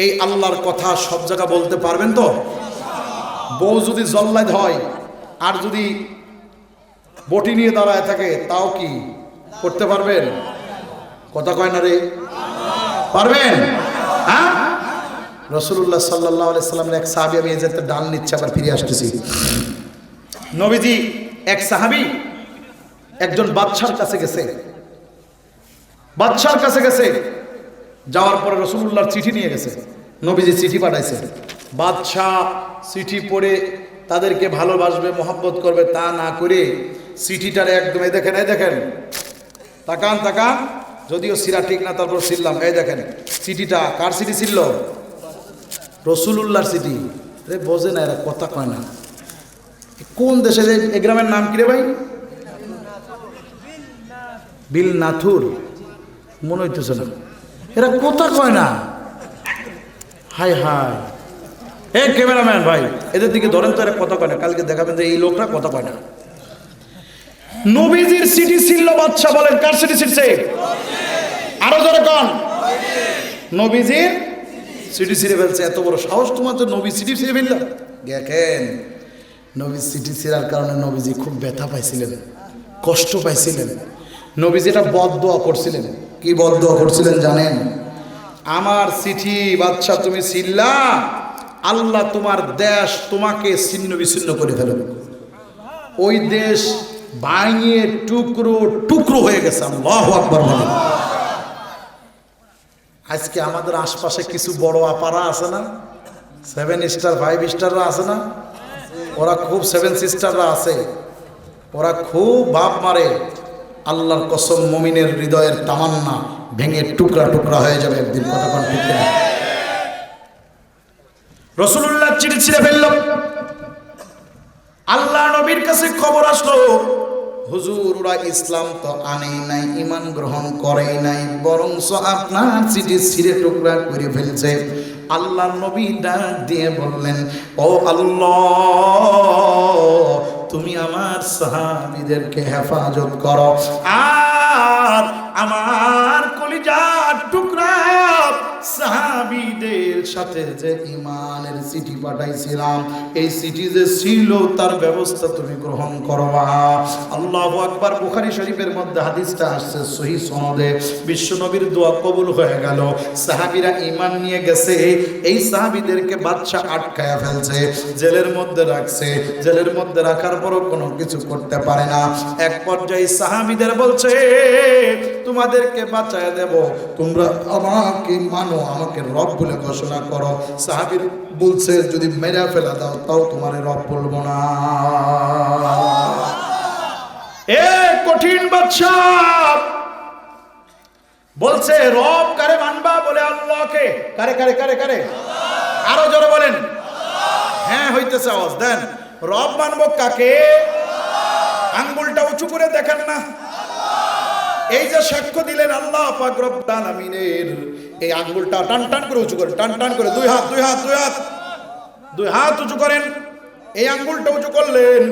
এই আল্লাহর কথা সব জায়গা বলতে পারবেন তো? বউ যদি জল্লাদ হয় আর যদি বটি নিয়ে দাঁড়ায় থাকে তাও কি করতে পারবেন? কথা কয় না রে, পারবেন? হ্যাঁ। রাসূলুল্লাহ সাল্লাল্লাহু আলাইহি সাল্লামের এক সাহাবী, আমি এই যে ডাল নিচ্ছে আবার ফিরে আসতেছি। নবীজি এক সাহাবী একজন বাদশার কাছে গেছে। যাওয়ার পরে রাসূলুল্লাহর চিঠি নিয়ে গেছে। নবীজি চিঠি পাঠাইছে। বাদশাহ চিঠি পড়ে তাদেরকে ভালোবাসবে, মহব্বত করবে তা না করে চিঠিটার একদম এই দেখেন তাকান, যদিও সিরা ঠিক না তারপর ছিলাম। এই দেখেন চিঠিটা কার চিঠি ছিল? রাসূলুল্লাহর চিঠি। রে বোঝে না, এরা কথা কয় না। কোন দেশে? এই গ্রামের নাম কি রে ভাই? বিল নাথুর মনে হইতেছে না। এরা কথা কয় না। হায় এই ক্যামেরাম্যান ভাই, এদের দিকে ধরেন তো, এরা কথা কয় না। কালকে দেখাবেন যে এই লোকরা কথা কয় না। নবীজির চিঠি ছিল। বাদশা বলেন কার চিঠি ছিলছে? আরো জোরে কোন? নবীজির চিঠি ছিঁড়ে ফেলছে। এত বড় সাহস তোমার, তো নবী চিঠি ছিঁড়ে ফেলল। দেখেন নবী চিঠি ছিঁড়ার কারণে নবীজি খুব ব্যথা পাইছিলেন, কষ্ট পাইছিলেন। নবীজি এটা বদদোয়া করছিলেন। কি বদদোয়া করছিলেন জানেন? আমার চিঠি বাদশা তুমি ছিল্লা, আল্লাহ তোমার দেশ তোমাকে ছিন্ন বিচ্ছিন্ন করে ফেলবে। ওই দেশ ভাঙিয়ে টুকরো টুকরো হয়ে গেছে। আল্লাহু আকবার বলেন। আজকে আমাদের আশপাশে কিছু বড় আপারা আছে না, 7 স্টার 5 স্টাররা আছে না, ওরা খুব 7 সিস্টাররা আছে, ওরা খুব বাপ মারে। আল্লাহর কসম, মুমিনের হৃদয়ের তামান্না ভেঙে টুকরা টুকরা হয়ে যাবে একদিন। কথা কোন ঠিক না? রাসূলুল্লাহ চিঠি ছিঁড়ে ফেলল। আল্লাহ নবীর কাছে খবর আসলো হুজুর ওরা ইসলাম তো আনেই নাই, ঈমান গ্রহণ করেই নাই, বরঞ্চ আপনার চিঠি ছিঁড়ে টুকরা করে ফেলছে। আল্লাহ নবী ডাক দিয়ে বললেন, ও আল্লাহ, তুমি আমার সাহাবীদেরকে হেফাজত করো, আর আমার কলিজার টুকরা সাহাবীদের সাথে যে ঈমানের চিঠি পাঠাইছিলাম, এই চিঠি যে ছিল তার ব্যবস্থা তুমি গ্রহণ করবা। আল্লাহু আকবার। বুখারী শরীফের মধ্যে হাদিসটা আসছে সহিহ সনদে। বিশ্ব নবীর দোয়া কবুল হয়ে গেল। সাহাবীরা ঈমান নিয়ে গেছে, এই সাহাবীদেরকে বাদশা আটকায়া ফেলছে, জেলের মধ্যে রাখছে। জেলের মধ্যে রাখার পরও কোনো কিছু করতে পারে না। এক পর্যায়ে সাহাবীদের বলছে, তোমাদেরকে বাঁচায় দেব, তোমরা আমাকে মানো, আমাকে রব বলে ঘোষণা করো। সাহাবীর বলছে, যদি মেরে ফেলা দাও তাও তোমার রব বলবো না। এ কঠিন বাদশা বলছে, রব কারে মানবা? বলে আল্লাহকে। কারে কারে কারে কারে? আরো জোরে বলেন। হ্যাঁ হইতেছে, আওয়াজ দেন। রব মানবো কাকে? আঙ্গুলটা উঁচু করে দেখেন না, এই যে সাক্ষ্য দিলেন আল্লাহ পাক রব্বুল আলামিনের, এই আঙ্গুলটা টান টান করে উঁচু করেন, টান টান করে দুই হাত দুই হাত দুই হাত দুই হাত উঁচু করেন। এই আঙ্গুলটা উঁচু করলেন,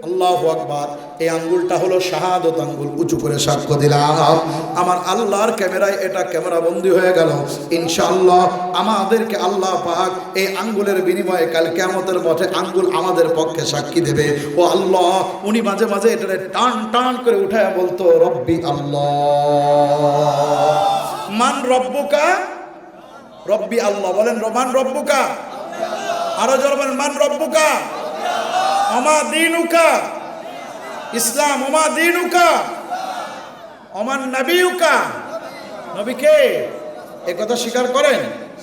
আল্লাহু আকবার। এই আঙ্গুলটা হলো শাহাদত আঙ্গুল। উঁচু করে সাক্ষ্য দিলাম, আমার আল্লাহর ক্যামেরায় এটা ক্যামেরা বন্দী হয়ে গেল। ইনশাআল্লাহ আমাদেরকে আল্লাহ পাক এই আঙ্গুলের বিনিময়ে কাল কিয়ামতের মাঠে আঙ্গুল আমাদের পক্ষে সাক্ষী দেবে। ও আল্লাহ, উনি মাঝে মাঝে এটা টান টান করে উঠায় বলতো, রব্বি আল্লাহ, মান রব্বুকা, রব্বি আল্লাহ বলেন, মান রব্বুকা, আরো জোরে বলেন, মান রব্বুকা, আমা দীনুকা, ইসলাম, ওমা দীনুকা, ওমান নবিয়ুকা, নবীকে। এই কথা স্বীকার করেন?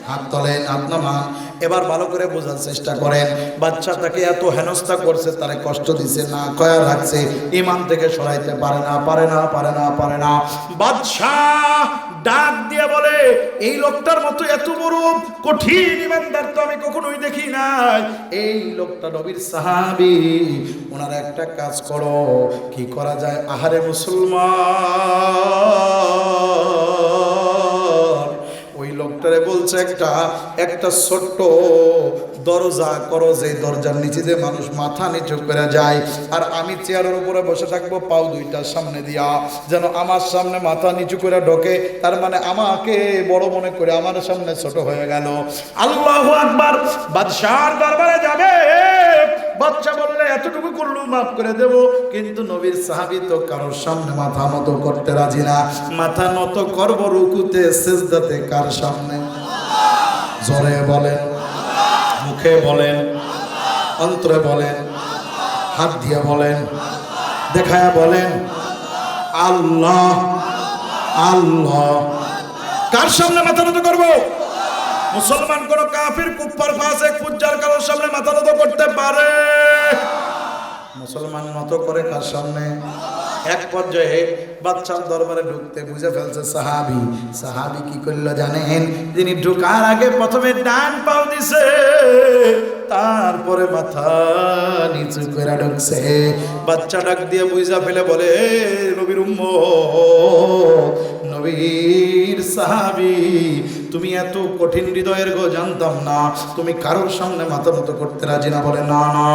হাত তোলেন, হাত নামান। এবার ভালো করে বোঝার চেষ্টা করেন। বাচ্চা তাকে এত হেনস্থা করছে, তারে কষ্ট দিছে, না কয়া রাখছে, ঈমান থেকে সরাইতে পারে না, পারে না, পারে না, পারে না। বাদশাহ ডাক দিয়ে বলে, এই লোকটার মতো এত বড় কঠিন ঈমানদার তো আমি কখনোই দেখি নাই। এই লোকটা নবীর সাহাবী, ওনার একটা কাজ করো। কি করা যায়? আহারে মুসলমান, ওই লোকটারে বলছে একটা ছোট্ট দরজা করো, যে দরজার নিচে যে মানুষ মাথা নিচু করে যায়, আর আমি চেয়ারের উপরে বসে থাকবো, পাও দুইটা সামনে দিয়া, যেন আমার সামনে মাথা নিচু করে ঢোকে। তার মানে আমাকে বড় মনে করে আমার সামনে ছোট হয়ে গেল। আল্লাহু আকবার। বাদশার দরবারে যাবে, বাচ্চা বললে এতটুকু করলেও মাফ করে দেব, কিন্তু নবীর সাহাবী তো কারোর সামনে মাথা নত করতে রাজি না। মাথা নত করব রুকুতে, সিজদাতে, কার সামনে? জোরে বলেন, মুখে বলেন, অন্তরে বলেন, হাত দিয়ে বলেন, দেখায়া বলেন, আল্লাহ আল্লাহ। কার সামনে মাথা নত করব? মুসলমান কোন কাফির, কুফার, ফাসিক, ফুজ্জার কারোর সামনে মাথা নত করতে পারে? মুসলমান নত করে কার সামনে? এক পর্যায়ে বাচ্চার দরবারে ঢুকতে বুঝে ফেলছে সাহাবী। সাহাবী কি করলো জানেন? তিনি ঢুকার আগে প্রথমে ডান পাও দিছে, তারপরে মাথা নিচু করে ঢুকছে। বাচ্চা ডাক দিয়ে বুঝা ফেলে বলে, নবীর উম্মত, নবীর সাহাবী, তুমি এত কঠিন হৃদয়ের গো, জানতাম না তুমি কারোর সামনে মাথা নত করতে রাজি না। বলে, না না।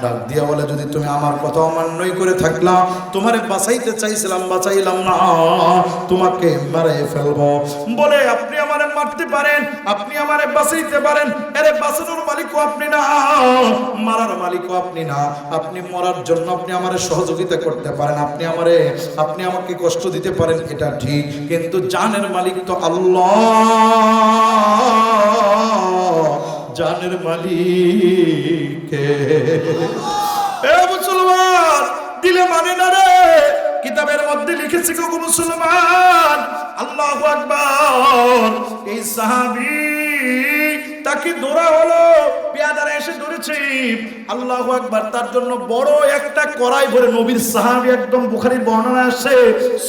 ডাক দিয়া বলে, যদি তুমি আমার কথা অমান্যই করে থাকলা, তোমারে বাঁচাইতে চাইছিলাম, বাঁচাইলাম না, তোমাকে মারে ফেলবো। বলে, আপনি আমারে মারতে পারেন, আপনি আমারে বাঁচাইতে পারেন, আরে বাঁচানোর মালিকও আপনি না, মারার মালিকও আপনি না। আপনি মরার জন্য আপনি আমারে সহযোগিতা করতে পারেন, আপনি আমাকে কষ্ট দিতে পারেন, এটা ঠিক, কিন্তু জানের মালিক তো আল্লাহ, জানের মালিক কে? এ মুসলমান, দিলে মানে না রে, কিতাবের মধ্যে লিখেছে গো মুসলমান। আল্লাহু আকবার। এই সাহাবী তাকে ধরা হলো, পেয়াদারা এসে ধরেছে। আল্লাহু আকবার, তার জন্য বড় একটা কড়াই ভরে, নবীর সাহাবী, একদম বুখারীর বর্ণনা আসছে,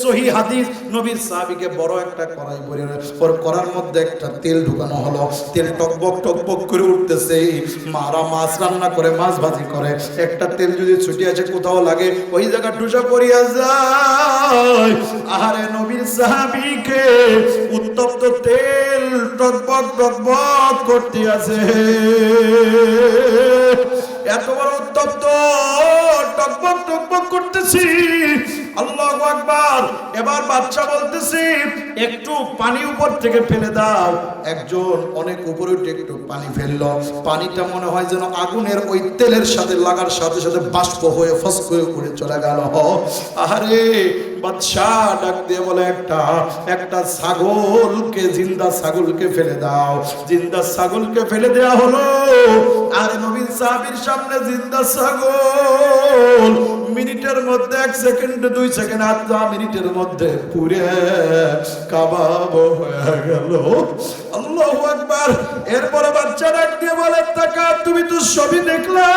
সহিহ হাদিস, নবীর সাহাবীকে বড় একটা কড়াই ভরে, ওর কড়ার মধ্যে একটা তেল ঢুকানো হলো। তেল টকবক টকবক করে উঠতেছে। মারা মাছ রান্না করে, মাছ ভাজি করে, একটা তেল যদি ছুটি আছে কোথাও লাগে, ওই জায়গা টুসা পড়িয়া যায়। আরে নবীর সাহাবীকে উত্তপ্ত তেল টকবক টকবক করতে আছে। এত বড় উত্তপ্ত টকবক টকবক করতেছি। আল্লাহু আকবার। এবার বাদশা বলতেছি, একটু পানি উপর থেকে ফেলে দাও। একজন অনেক উপরে উঠে একটু পানি ফেললো। পানিটা মনে হয় যেন আগুনের ওই তেলের সাথে লাগার সাথে সাথে বাষ্প হয়ে ফস করে উড়ে চলে গেল। আরে বাদশা ডাক দিয়ে বলে, একটা ছাগলকে, জিন্দা ছাগলকে ফেলে দাও। জিন্দা ছাগলকে ফেলে দেওয়া হলো। আর নবীর সাহাবীর সামনে জিন্দা ছাগল মিনিটের মধ্যে, 1 সেকেন্ড 2 সেকেন্ড 8 মিনিটের মধ্যে পুরে কাবাব হয়ে গেল। আল্লাহু আকবার। এরপরে বাচ্চা ডাক দিয়ে বলে, তাকা, তুমি তো সবই দেখলা,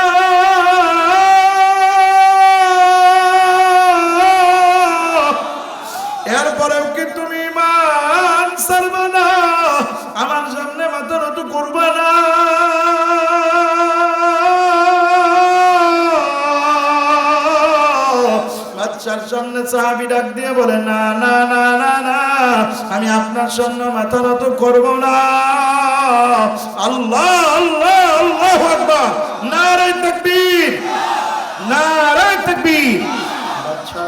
এরপরেও কি তুমি ঈমান ছাড়বা না? আমার সামনে মাথা নত করবা না? বাচ্চার সামনে সাহাবী ডাক দিয়ে বলে, না না না না না, আমি আপনার সামনে মাথা নত করব না। আল্লাহ আল্লাহ আল্লাহু আকবার, নারে তাকবীর, নারে তাকবীর। বাচ্চা,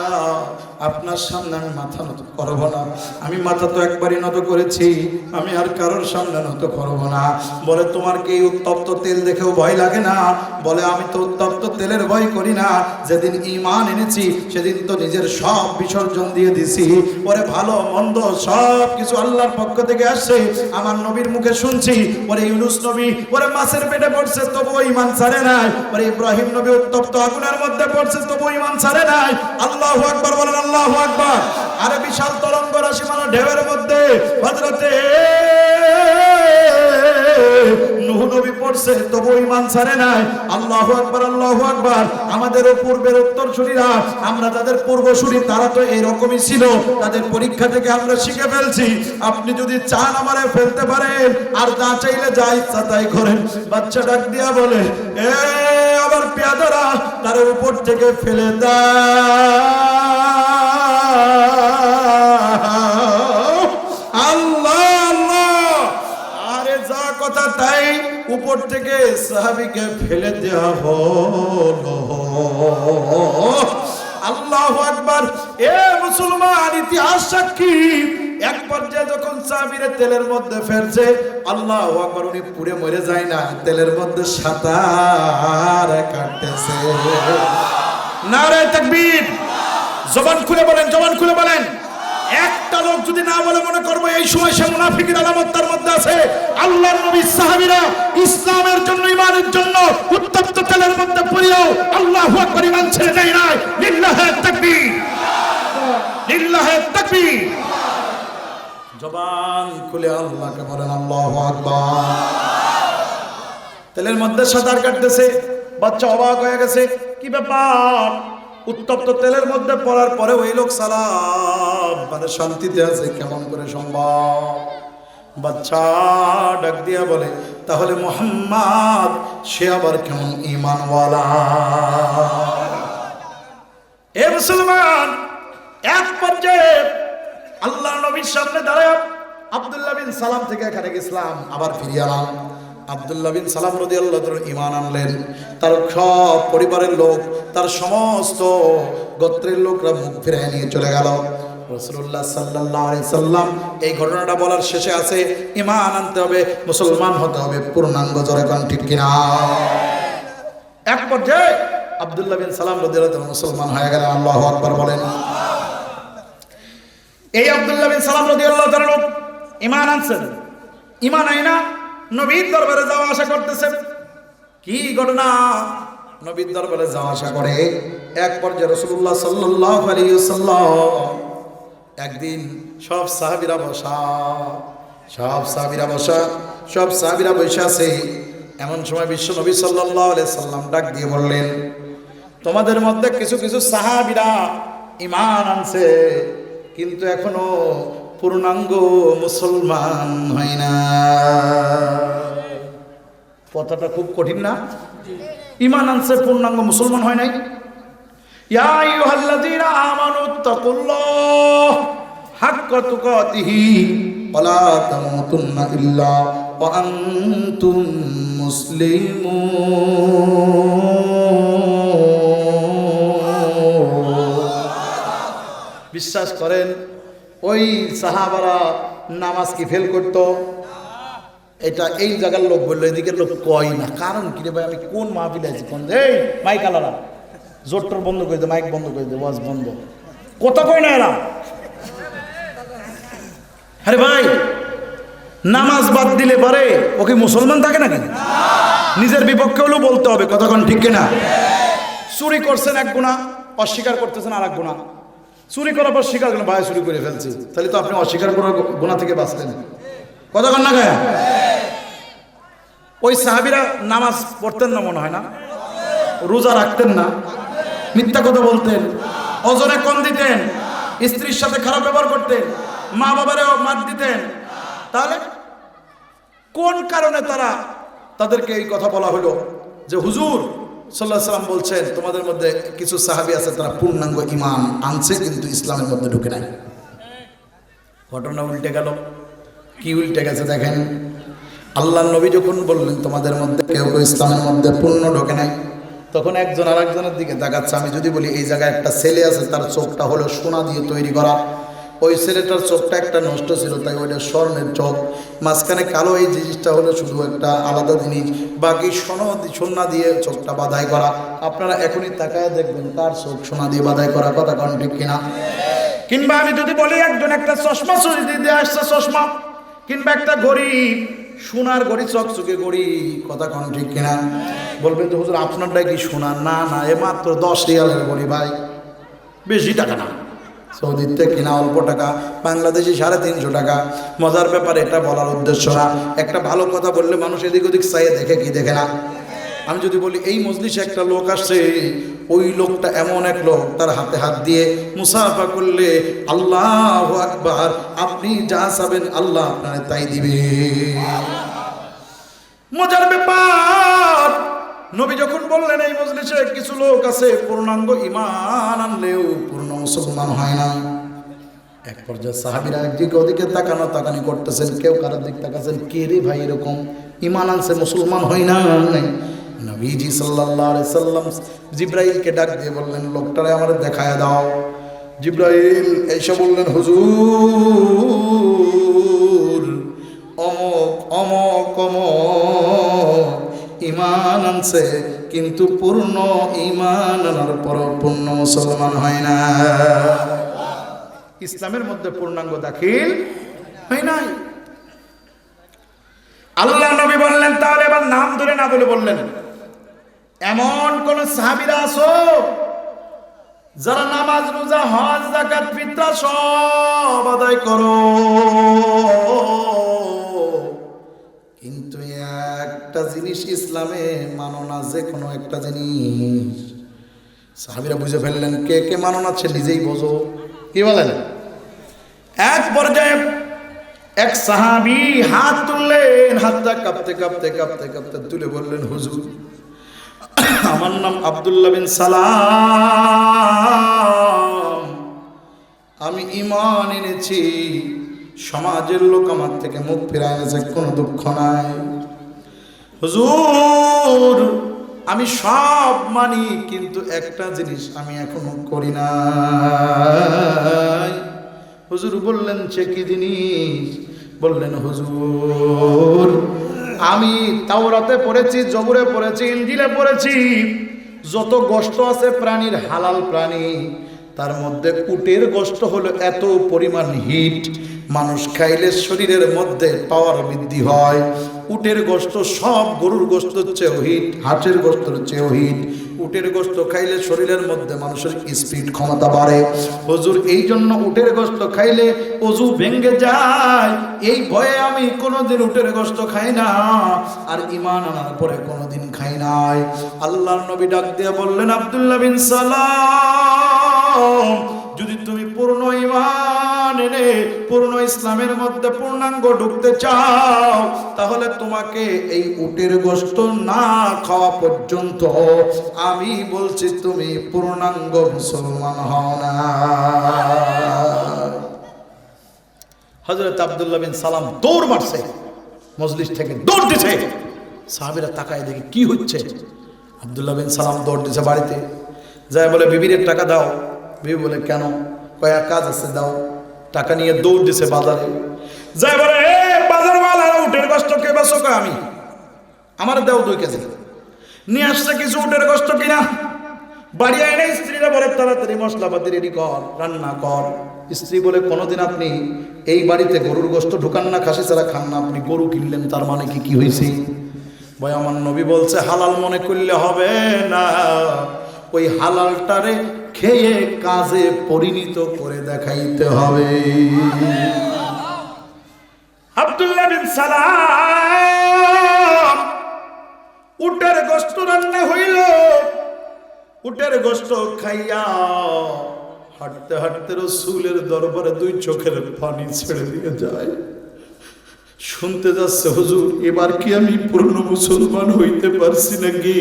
আপনার সামনে আমি মাথা নত করব না। আমি মাথা তো একবারই নত করেছি, আমি আর কারোর সামনে নত করব না। বলে, তোমার কি উত্তপ্ত তেল দেখেও ভয় লাগে না? বলে, আমি তো উত্তপ্ত তেলের ভয় করি না। যেদিন ঈমান এনেছি সেদিন তো নিজের সব বিসর্জন দিয়ে দিছি। ওরে ভালো মন্দ সব কিছু আল্লাহর পক্ষ থেকে আসছে। আমার নবীর মুখে শুনছি, ওরে ইউনূস নবী ওরে মাছের পেটে পড়ছে তবুও ঈমান ছাড়ে নাই। ওরে ইব্রাহিম নবী উত্তপ্ত আগুনের মধ্যে পড়ছে তবুও ঈমান ছাড়ে নাই। আল্লাহু আকবার বলেন, আল্লাহু আকবার। আরে বিশাল তরঙ্গ রাশি মানে ঢেউয়ের মধ্যে হযরতে নূহ নবী পড়ছে তবুও ঈমান ছাড়ে নাই। আল্লাহু আকবার, আল্লাহু আকবার। আমাদেরও পূর্বের উত্তরসূরিরা, আমরা তাদের পূর্বসূরি, তারা তো এরকমই ছিল। তাদের পরীক্ষা থেকে আমরা শিখে ফেলছি। আপনি যদি চান আমারে ফেলতে পারেন, আর না চাইলে যা ইচ্ছা তাই করেন। বাচ্চা ডাক দিয়া বলে, এ আবার পেয়াদারা, তার উপর থেকে ফেলে দাও। আল্লাহ আল্লাহ। আরে যা কথা তাই, উপর থেকে সাহাবীকে ফেলে দেওয়া হলো। আল্লাহু আকবার। এ মুসলমান, ইতিহাস সাক্ষী, এক পর্যায়ে যখন সাহাবীরা তেলের মধ্যে ফেলছে, আল্লাহু আকবার, উনি পুড়ে মরে যায় না, তেলের মধ্যে সাঁতার কাটতেছে। নারে তাকবীর। জবান খুলে বলেন, জবান খুলে বলেন। একটা লোক যদি না বলে, মনে করবো এই সময় সে মুনাফিকের আলামত তার মধ্যে আছে। আল্লাহর নবীর সাহাবীরা ইসলামের জন্য, ঈমানের জন্য উত্তপ্ত তেলের মধ্যে পড়েও আল্লাহু আকবার ঈমান ছেড়ে দেয় নাই। লিল্লাহি তাকবীর, লিল্লাহি তাকবীর। জবান খুলে আল্লাহকে বলেন, আল্লাহু আকবার। তেলের মধ্যে সাঁতার কাটতেছে। বাচ্চা অবাক হয়ে গেছে, কি ব্যাপার? উত্তপ্ত তেলের মধ্যে পড়ার পরে ওই লোক সালাম মানে শান্তিতে আছে, কেমন করে সম্ভব? বাচ্চা ডাক দিয়া বলে, তাহলে মুহাম্মদ সে আবার কেমন ঈমানওয়ালা? এ মুসলমান, এক পর্যায়ে আল্লাহর নবীর সামনে দাঁড়ায় আব্দুল্লাহ বিন সালাম থেকে এখানে ইসলাম আবার ফিরিয়ে আনলাম। আব্দুল্লাহ বিন সালাম রাদিয়াল্লাহু তাআলা ঈমান আনলেন। তার সব পরিবারের লোক, তার সমস্ত গোত্রের লোকরা মুখ ফিরিয়ে নিয়ে চলে গেল। রাসূলুল্লাহ সাল্লাল্লাহু আলাইহি সাল্লাম এই ঘটনাটা বলার শেষে আছে, ঈমান আনতে হবে, মুসলমান হতে হবে পূর্ণাঙ্গ। জোরে কোন ঠিক কিনা? এক পর্যায়ে আব্দুল্লাহ বিন সালাম রাদিয়াল্লাহু তাআলা মুসলমান হয়ে গেলেন। আল্লাহু আকবার বলেন। এই আব্দুল্লাহ বিন সালাম রাদিয়াল্লাহু তাআলা ঈমান আনছেন। ঈমান আইনা নবীর দরবারে যাওয়া আসা করতেছে। কি ঘটনা? নবীর দরবারে যাওয়া আসা করে। এক পর্যায়ে রাসূলুল্লাহ সাল্লাল্লাহু আলাইহি ওয়াসাল্লাম একদিন সব সাহাবীরা বসা সব সাহাবীরা বসে আছে। এমন সময় বিশ্ব নবী সাল্লাল্লাহু আলাইহি সাল্লাম ডাক দিয়ে বললেন, তোমাদের মধ্যে কিছু কিছু সাহাবীরা ঈমান আনছে, কিন্তু এখনো পূর্ণাঙ্গ মুসলমান হয় না। কথাটা খুব কঠিন না? ঈমান আনছে, পূর্ণাঙ্গ মুসলমান হয় নাই। ইয়া আইয়ুহাল্লাযীনা আমানুত্তাকুল্লাহ হাক্কা তুকাতিহি ওয়া লা তামুতুন্না ইল্লা ওয়া আনতুম মুসলিমুন। বিশ্বাস করেন ওই সাহাবারা নামাজ কি ফেল করতো? এটা এই জায়গার লোক বললো, এদিকের লোক কয় না। কারণ কি রে ভাই, আমি কোন মাহফিলে আছি? কোন এই মাইক আলাদা, জোরটোর বন্ধ করে দে, মাইক বন্ধ করে দে, ওয়াজ বন্ধ, কথা কয় না এরা। আরে ভাই, নামাজ বাদ দিলে পারে ওকে মুসলমান থাকে নাকি? নিজের বিপক্ষে হলেও বলতে হবে, কথা কোন ঠিক কিনা? চুরি করছেন এক গুনাহ, অস্বীকার করতেছেন আর এক গুনাহ। চুরি করার পর স্বীকার করলেন, ভাই চুরি করে ফেলছি, তাহলে তো আপনি অস্বীকার করার গুনাহ থেকে বাঁচলেন, কথা কন না গায়া? ওই সাহাবীরা নামাজ পড়তেন না মনে হয় না, রোজা রাখতেন না, মিথ্যা কথা বলতেন, ওজনে কম দিতেন, স্ত্রীর সাথে খারাপ ব্যবহার করতেন, মা বাবারেও মার দিতেন। তাহলে কোন কারণে তাদেরকে এই কথা বলা হলো যে হুজুর সাল্লাল্লাহু আলাইহি সাল্লাম বলছেন তোমাদের মধ্যে কিছু সাহাবী আছে তারা পূর্ণাঙ্গ ঈমান আনছে কিন্তু ইসলামের মধ্যে ঢুকে নাই? ঘটনা উল্টে গেল। কি উল্টে গেছে দেখেন। আল্লাহর নবী যখন বললেন তোমাদের মধ্যে কেউ কেউ ইসলামের মধ্যে পূর্ণ ঢোকে নাই, তখন একজন আর একজনের দিকে তাকাচ্ছে। আমি যদি বলি এই জায়গায় একটা ছেলে আছে, তার চোখটা হলো সোনা দিয়ে তৈরি করা, ওই ছেলেটার চোখটা একটা নষ্ট ছিল, তাই ওইটা স্বর্ণের চোখ, মাঝখানে কালো, এই জিনিসটা হলো শুধু একটা আলাদা জিনিস, বাকি সোনা দিয়ে চোখটা বাঁধাই করা। আপনারা এখনই তাকায় দেখবেন তার চোখ সোনা দিয়ে বাঁধাই করা, কথা কোন ঠিক কিনা? কিংবা আমি যদি বলি একজন একটা চশমা চুরি দিয়ে আসছে, চশমা, কিংবা একটা গরিব সোনার ঘড়ি, চকচকে ঘড়ি, কথা কোন ঠিক কিনা? বলবেন তো হুজুর আপনারটাই কি সোনার? না না, এ মাত্র 10 রিয়ালের ঘড়ি ভাই, বেশি টাকা না। সৌদিতে কিনা অল্প টাকা, বাংলাদেশি 350 টাকা। মজার ব্যাপার এটা বলার উদ্দেশ্য না, একটা ভালো কথা বললে মানুষ এদিক ওদিক চাইয়ে দেখে কি দেখে না। আমি যদি বলি এই মজলিসে একটা লোক আসছে, ওই লোকটা এমন এক লোক, তার হাতে হাত দিয়ে মুসাফা করলে আল্লাহু আকবার, আপনি যা চাবেন আল্লাহ আপনার তাই দিবে। মজার ব্যাপার, নবী যখন বললেন এই মজলিসে কিছু লোক আছে পূর্ণাঙ্গ ঈমান আনলেও পূর্ণ মুসলমান হয় না, এক পর্যায়ে সাহাবীরা একদিকে ওদিকে তাকানি করতেছেন, কেউ কারোর দিক তাকাচ্ছেন, কে রে ভাই এরকম ঈমান আনছে মুসলমান হয় না? নবীজি সাল্লাল্লাহু আলাইহি সাল্লাম জিবরাইলকে ডাক দিয়ে বললেন লোকটারে আমার দেখায় দাও। জিবরাইল এসে বললেন হুজুর অমক অমক অমক ঈমান আনছে কিন্তু পূর্ণ ঈমান আনার পর পূর্ণ মুসলমান হয় না, ইসলামের মধ্যে পূর্ণাঙ্গ দাখিল হয় নাই। আল্লাহ নবী বললেন তাহলে এবার নাম ধরে না বলে বললেন এমন কোন সাহাবীরা আছো যারা নামাজ রোজা হজ যাকাত ফিতরা সব আদায় করো, কিন্তু একটা জিনিস ইসলামে মানো না, যে কোনো একটা জিনিস। সাহাবীরা বুঝে ফেললেন কে কে মানো না, সে নিজেই বোঝো। কি বলেন? এক পর্যায়ে এক সাহাবী হাত তুললেন, হাতটা কাঁপতে কাঁপতে কাঁপতে কাঁপতে তুলে বললেন হুজুর আমার নাম আব্দুল্লাহ বিন সালাম, আমি ঈমান এনেছি, সমাজের লোক আমার থেকে মুখ ফিরায় এনেছে, কোনো দুঃখ নাই। হুজুর আমি সব মানি কিন্তু একটা জিনিস আমি এখনো করি না। হুজুর বললেন সে কি জিনিস? বললেন হুজুর আমি তাওরাতে পড়েছি, জবুরে পড়েছি, ইনজিলে পড়েছি, যত গোশত আছে প্রাণীর হালাল প্রাণী, তার মধ্যে উটের গোশত হলো এত পরিমাণ হিট, মানুষ খাইলে শরীরের মধ্যে পাওয়ার বৃদ্ধি হয়। উটের গোশত সব গরুর গোশতের চেয়েও হিট, হাঁসের গোশতের চেয়েও হিট। উটের গোশত খাইলে শরীরের মধ্যে মানুষের স্পিড ক্ষমতা বাড়ে। হুজুর এই জন্য উটের গোশত খাইলে ওযু ভেঙে যায়, এই ভয়ে আমি কোনোদিন উটের গোশত খাই না, আর ঈমান আনার পরে কোনোদিন খাই নাই। আল্লাহর নবী ডাক দিয়ে বললেন, আব্দুল্লাহ বিন সালাম, যদি তুমি পূর্ণ ঈমান এনে পূর্ণ ইসলামের মধ্যে পূর্ণাঙ্গ ঢুকতে চাও, তাহলে তোমাকে এই উটের গোশত না খাওয়া পর্যন্ত আমি বলছি তুমি পূর্ণাঙ্গ মুসলমান হও না। হযরত আব্দুল্লাহ বিন সালাম দৌড় মারছে, মজলিস থেকে দৌড় দিছে। সাহাবীরা তাকায় দেখে কি হচ্ছে। আব্দুল্লাহ বিন সালাম দৌড় দিছে বাড়িতে, যায় বলে বিবির টাকা দাও। বিবি বলে কেন? কয়া কাজ আছে দাও। টাকা নিয়ে দৌড় দিছে বাজারে, যায় বলে এ বাজার ওয়ালা, উটের গোশত কে বেচো? কয় আমি। আমার দাও 2 কেজি। নিয়ে আসছে কিছু উটের গোশত কিনা, বাড়ি আইনে স্ত্রীরা বলে তাড়াতাড়ি মশলাপাতি রেডি কর, রান্না কর। স্ত্রী বলে কোনোদিন আপনি এই বাড়িতে গরুর গোশত ঢুকান না, খাসি ছাড়া খান না, আপনি গরু কিনলেন, তার মানে কি হয়েছে? ভাই আমার নবী বলছে হালাল মনে করলে হবে না, ওই হালালটারে খেয়ে কাজে পরিণত করে দেখাইতে হবে। আব্দুল্লাহ বিন সালাম উটের গোশত রান্না হইল, উটের গোশত খাইয়া হাঁটতে হাঁটতে রাসূলের দরবারে 2 চোখের পানি ছেড়ে দিয়ে যায়। শুনতে যাচ্ছে, হুজুর এবার কি আমি পূর্ণ মুসলমান হইতে পারছি নাকি?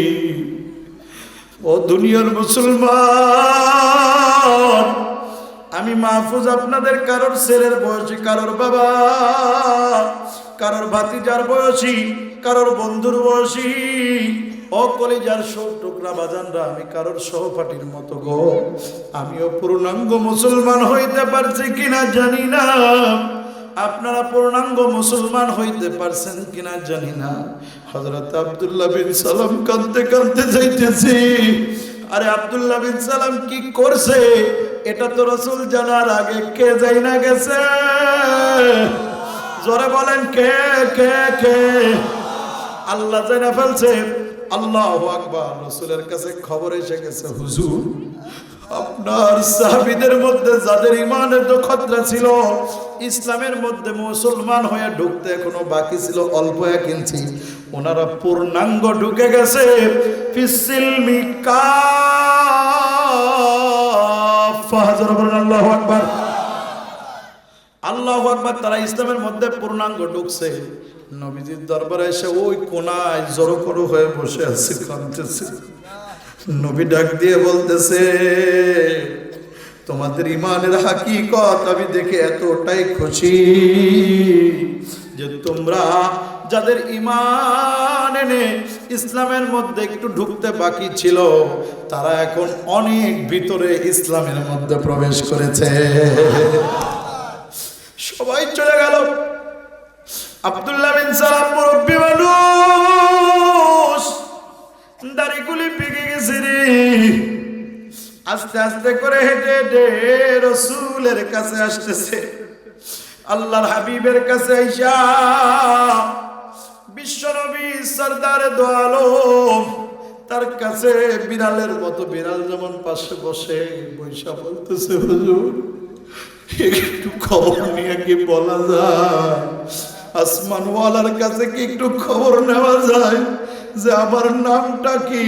ও দুনিয়ার মুসলমান, আমি মাহফুজ আপনাদের কারোর ছেলের বয়সী, কারোর বাবা, কারোর ভাতিজার বয়সী, কারোর বন্ধুর বয়সী। ও কলিজার সব টুকরা বাজানরা, আমি কারোর সহপাঠীর মতো গো। আমিও পূর্ণাঙ্গ মুসলমান হইতে পারছি কিনা জানি না, আপনারা পূর্ণাঙ্গ মুসলমান হইতে পারছেন কিনা জানি না। হযরত আব্দুল্লাহ বিন সালাম কাঁদতে কাঁদতে যাইতেছি। আরে আব্দুল্লাহ বিন সালাম কি করছে এটা তো রাসূল জানার আগে কে যাই না গেছে? জোরে বলেন কে কে কে? আল্লাহ জানা ফেলছে। আল্লাহু আকবার। রাসূলের কাছে খবর এসে গেছে, হুজুর আপনার সাহাবীদের মধ্যে যাদের ঈমানের তো খতরা ছিল, ইসলামের মধ্যে মুসলমান হয়ে ঢুকতে এখনো বাকি ছিল অল্প 1 ইঞ্চি, ওনারা পূর্ণাঙ্গ ঢুকে গেছে। ফিসিলমি কাফা। আল্লাহু আকবার, আল্লাহু আকবার। তারা ইসলামের মধ্যে পূর্ণাঙ্গ ঢুকছে। নবীজির দরবারে এসে ওই কোনায় জড়ো হয়ে বসে আছে, কাঁদতেছে। নবী ডাক দিয়ে বলতেছে, তোমাদের ঈমানের হাকিকত আমি দেখে এতটাই খুশি যে তোমরা যাদের ঈমান এনে ইসলামের মধ্যে একটু ঢুকতে বাকি ছিল, তারা এখন অনেক ভিতরে ইসলামের মধ্যে প্রবেশ করেছে। সবাই চলে গেল। আব্দুল্লাহ বিন সালাম মুরব্বী মানুষ, দাড়িগুলি পেকে গেছে রে। আস্তে আস্তে করে হেঁটে হেঁটে রাসূলের কাছে আসতেছে। আল্লাহর হাবিবের কাছে আইসা বিশ্বনবী সরদারে দো আলম তার কাছে বিড়ালের মতো, বিড়াল যেমন পাশে বসে বৈশা বলতেছে, হুজুর একটু খবর নিয়ে কি বলা যায়? আসমানওয়ালার কাছে কি একটু খবর নেওয়া যায় যে আমার নামটা কি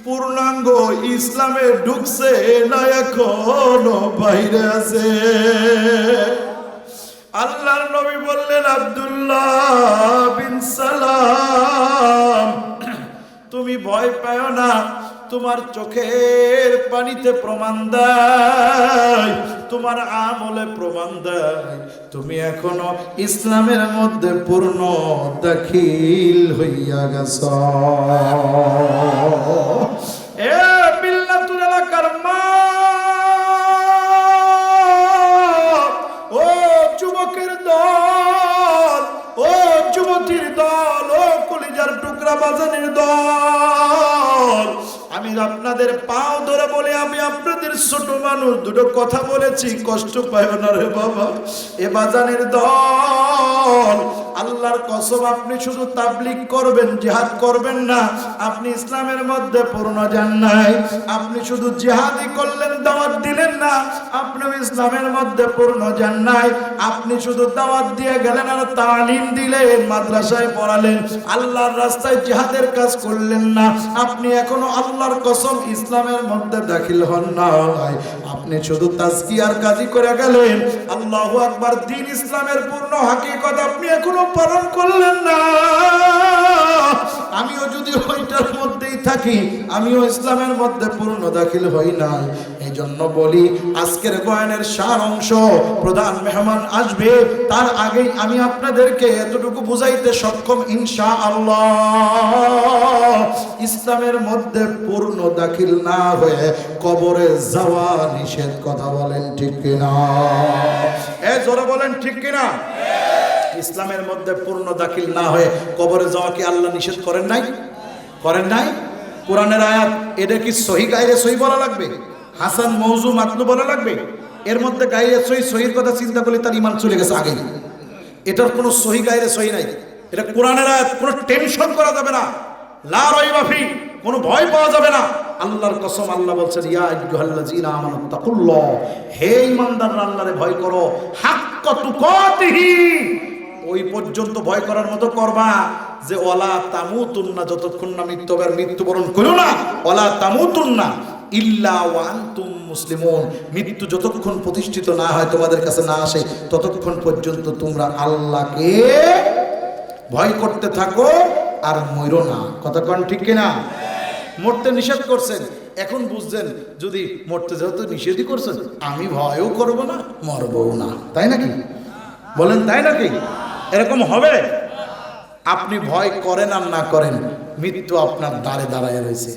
পূর্ণাঙ্গ ইসলামে ঢুকছে না এখনো বাইরে আছে? আল্লাহর নবী বললেন, আব্দুল্লাহ বিন সালাম তুমি ভয় পাও না, তোমার চোখের পানিতে প্রমাণ দেয়, তোমার আমলে প্রমাণ দেয় তুমি এখনো ইসলামের মধ্যে পূর্ণ দাখিল হইয়া গেছ। এ বিল্লাতুল এলাকার মা, ও যুবকের দল, ও যুবতীর দল, ও কলিজার টুকরা বাজানের দল, আমি আপনাদের পাও ধরে বলে, আমি আপনাদের ছোট মানুষ, 2টো কথা বলেছি, কষ্ট পায় না রে বাবা। এ বাজানের দল, আল্লাহর কসম আপনি শুধু তাবলীগ করবেন, জিহাদ করবেন না, আপনি ইসলামের মধ্যে পূর্ণ যান নাই। আপনি শুধু জিহাদই করলেন, দাওয়াত দিলেন না, আপনি ইসলামের মধ্যে পূর্ণ যান নাই। আপনি শুধু দাওয়াত দিয়ে গেলেন আর তালিম দিলেন, মাদ্রাসায় পড়ালেন, আল্লাহর রাস্তায় জিহাদের কাজ করলেন না, আপনি এখনো আল্লাহর কসম ইসলামের মধ্যে দাখিল হন নাই। আপনি শুধু তাজকিয়ার কাজই করে গেলেন, আল্লাহু আকবার, দ্বীন ইসলামের পূর্ণ হাকিকত আপনি এখনো পালন করলেন না। আমিও যদি ওইটার মধ্যেই থাকি, আমিও ইসলামের মধ্যে পূর্ণ দাখিল হই নাই। এই জন্য বলি, আজকের বয়ানের সার অংশ, প্রধান মেহমান আসবে, তার আগেই আমি আপনাদেরকে এতটুকু বুঝাইতে সক্ষম ইনশাআল্লাহ, ইসলামের মধ্যে পূর্ণ দাখিল না হয়ে কবরে যাওয়া নিষেধ। কথা বলেন ঠিক কিনা? জোরে বলেন ঠিক কিনা? ইসলামের মধ্যে পূর্ণ দাখিল না হয়ে কবরে যাওয়া কি আল্লাহ নিষেধ করেন নাই? করেন নাই? কোরআনের আয়াত, এটা কি সহি গায়রে সহি বলা লাগবে? হাসান মৌজু মাতলু বলা লাগবে? এর মধ্যে গায়রে সহি, সহির কথা চিন্তা করলে তার ঈমান চলে গেছে আগেই। এটার কোনো সহি গায়রে সহি নাই, এটা কোরআনের আয়াত, কোনো টেনশন করা যাবে না, লা রাইবা ফি, কোনো ভয় পাওয়া যাবে না। আল্লাহর কসম, আল্লাহ বলছেন, ইয়া আইয়ুহাল্লাযীনা আমানুত্তাকুল্লাহ, হে ঈমানদাররা আল্লাহরে ভয় করো, হাক্কা তুকাতিহি, ওই পর্যন্ত ভয় করার মতো করবা যে ওয়ালা তামুতুন্না, যতক্ষণ না মৃত্যুবরণ করো না, ওয়ালা তামুতুন্না ইল্লা ওয়া আনতুম মুসলিমুন, মৃত্যু যতক্ষণ প্রতিষ্ঠিত না হয়, তোমাদের কাছে না আসে, ততক্ষণ পর্যন্ত তোমরা আল্লাহকে ভয় করতে থাকো আর মরো না। কথা কোন ঠিক কিনা? মরতে নিষেধ করছেন, এখন বুঝছেন যদি মরতে যেহেতু নিষেধই করছেন, আমি ভয়ও করব না, মরবও না, তাই নাকি? বলেন তাই নাকি? এরকম হবে? আপনি ভয় করেন আর না করেন, মৃত্যু আপনার দ্বারে দাঁড়ায় রয়েছে।